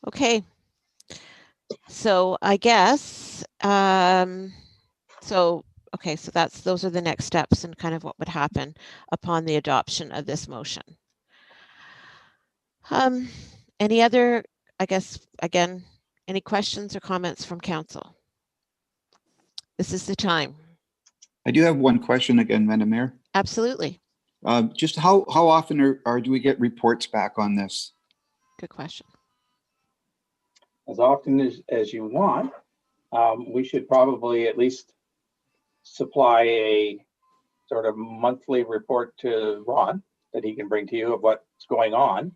Speaker 1: Okay. So I guess, so those are the next steps and kind of what would happen upon the adoption of this motion. Any other, I guess, again, any questions or comments from council? This is the time.
Speaker 4: I do have one question again, Madam Mayor.
Speaker 1: Absolutely.
Speaker 4: Just how often do we get reports back on this?
Speaker 1: Good question.
Speaker 3: As often as you want. We should probably at least supply a sort of monthly report to Ron that he can bring to you of what's going on.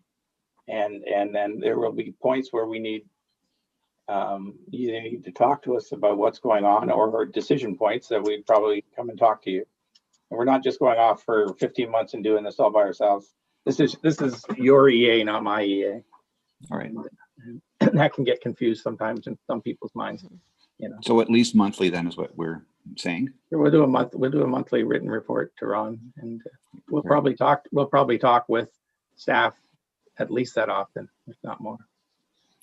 Speaker 3: And then there will be points where we need, you need to talk to us about what's going on, or decision points that we'd probably come and talk to you. And we're not just going off for 15 months and doing this all by ourselves. This is your EA, not my EA.
Speaker 4: All right.
Speaker 3: And that can get confused sometimes in some people's minds.
Speaker 4: So at least monthly then is what we're saying.
Speaker 3: We'll do a monthly written report to Ron, and we'll probably talk with staff at least that often, if not more.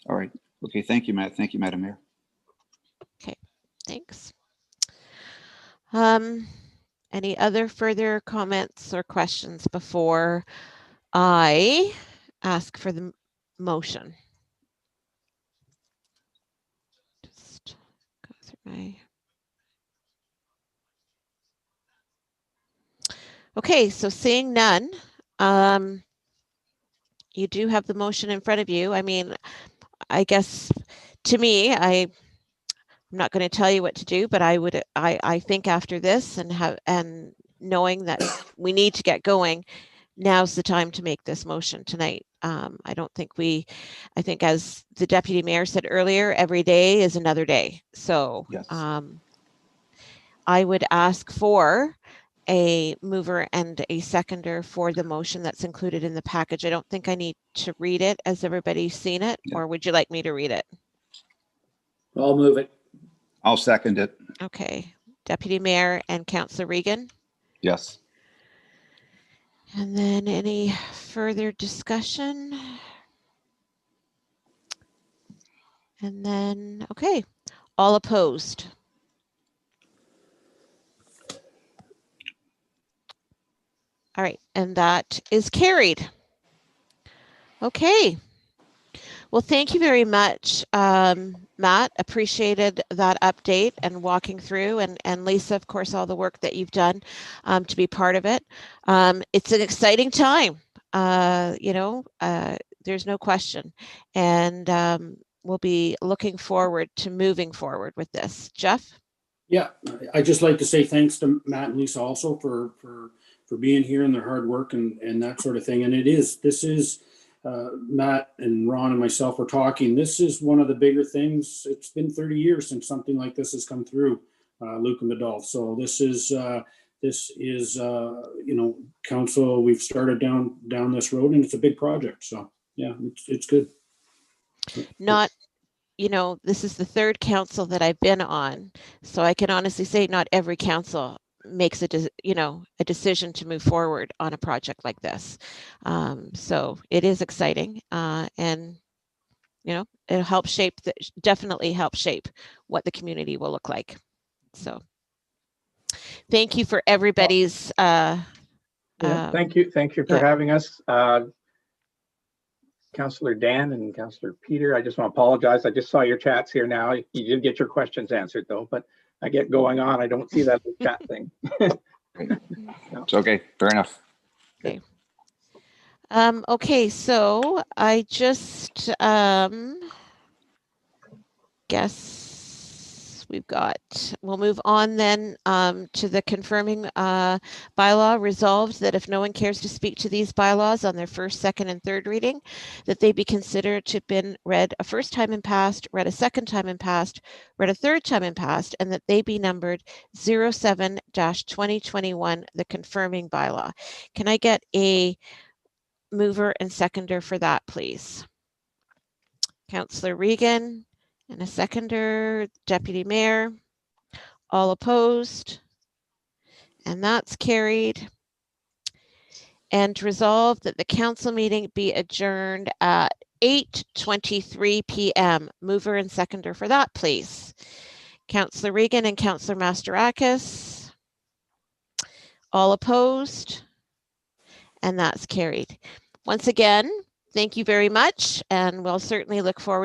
Speaker 4: All right. Okay. Thank you, Matt. Thank you, Madam Mayor.
Speaker 1: Okay. Thanks. Any other further comments or questions before I ask for the motion? Just go through my. Okay, so seeing none, you do have the motion in front of you. I mean, I guess to me, I'm not going to tell you what to do, but I think after this and knowing that we need to get going, now's the time to make this motion tonight. I think as the deputy mayor said earlier, every day is another day. So
Speaker 4: yes.
Speaker 1: I would ask for a mover and a seconder for the motion that's included in the package. I don't think I need to read it. Has everybody seen it? Yeah. Or would you like me to read it?
Speaker 6: I'll move it.
Speaker 4: I'll second it.
Speaker 1: Okay. Deputy Mayor and Councillor Regan?
Speaker 4: Yes.
Speaker 1: And then any further discussion? And then, okay, all opposed? All right, and that is carried. Okay. Well, thank you very much, Matt. Appreciated that update and walking through, and Lisa, of course, all the work that you've done to be part of it. It's an exciting time, there's no question. And we'll be looking forward to moving forward with this. Jeff? Yeah,
Speaker 2: I'd just like to say thanks to Matt and Lisa also for being here and their hard work and that sort of thing. And this is Matt and Ron and myself were talking. This is one of the bigger things. It's been 30 years since something like this has come through Lucan Badolf. So this is council. We've started down this road, and it's a big project. So yeah, it's good.
Speaker 1: This is the third council that I've been on, so I can honestly say not every council makes a decision to move forward on a project like this. So it is exciting, and it'll help definitely help shape what the community will look like. So thank you for everybody's
Speaker 3: thank you for having us, Councillor Dan and Councillor Peter. I just want to apologize. I just saw your chats here now. You did get your questions answered though, but I get going on. I don't see that chat thing.
Speaker 4: It's okay. Fair enough.
Speaker 1: Okay. Okay, so I just guess we'll move on then to the confirming bylaw. Resolved that if no one cares to speak to these bylaws on their first, second, and third reading, that they be considered to have been read a first time and passed, read a second time and passed, read a third time and passed, and that they be numbered 07-2021, the confirming bylaw. Can I get a mover and seconder for that, please? Councillor Regan and a seconder, Deputy Mayor. All opposed? And that's carried. And resolved that the council meeting be adjourned at 8:23 p.m. Mover and seconder for that, please. Councillor Regan and Councillor Mastarakis. All opposed? And that's carried. Once again, thank you very much, and we'll certainly look forward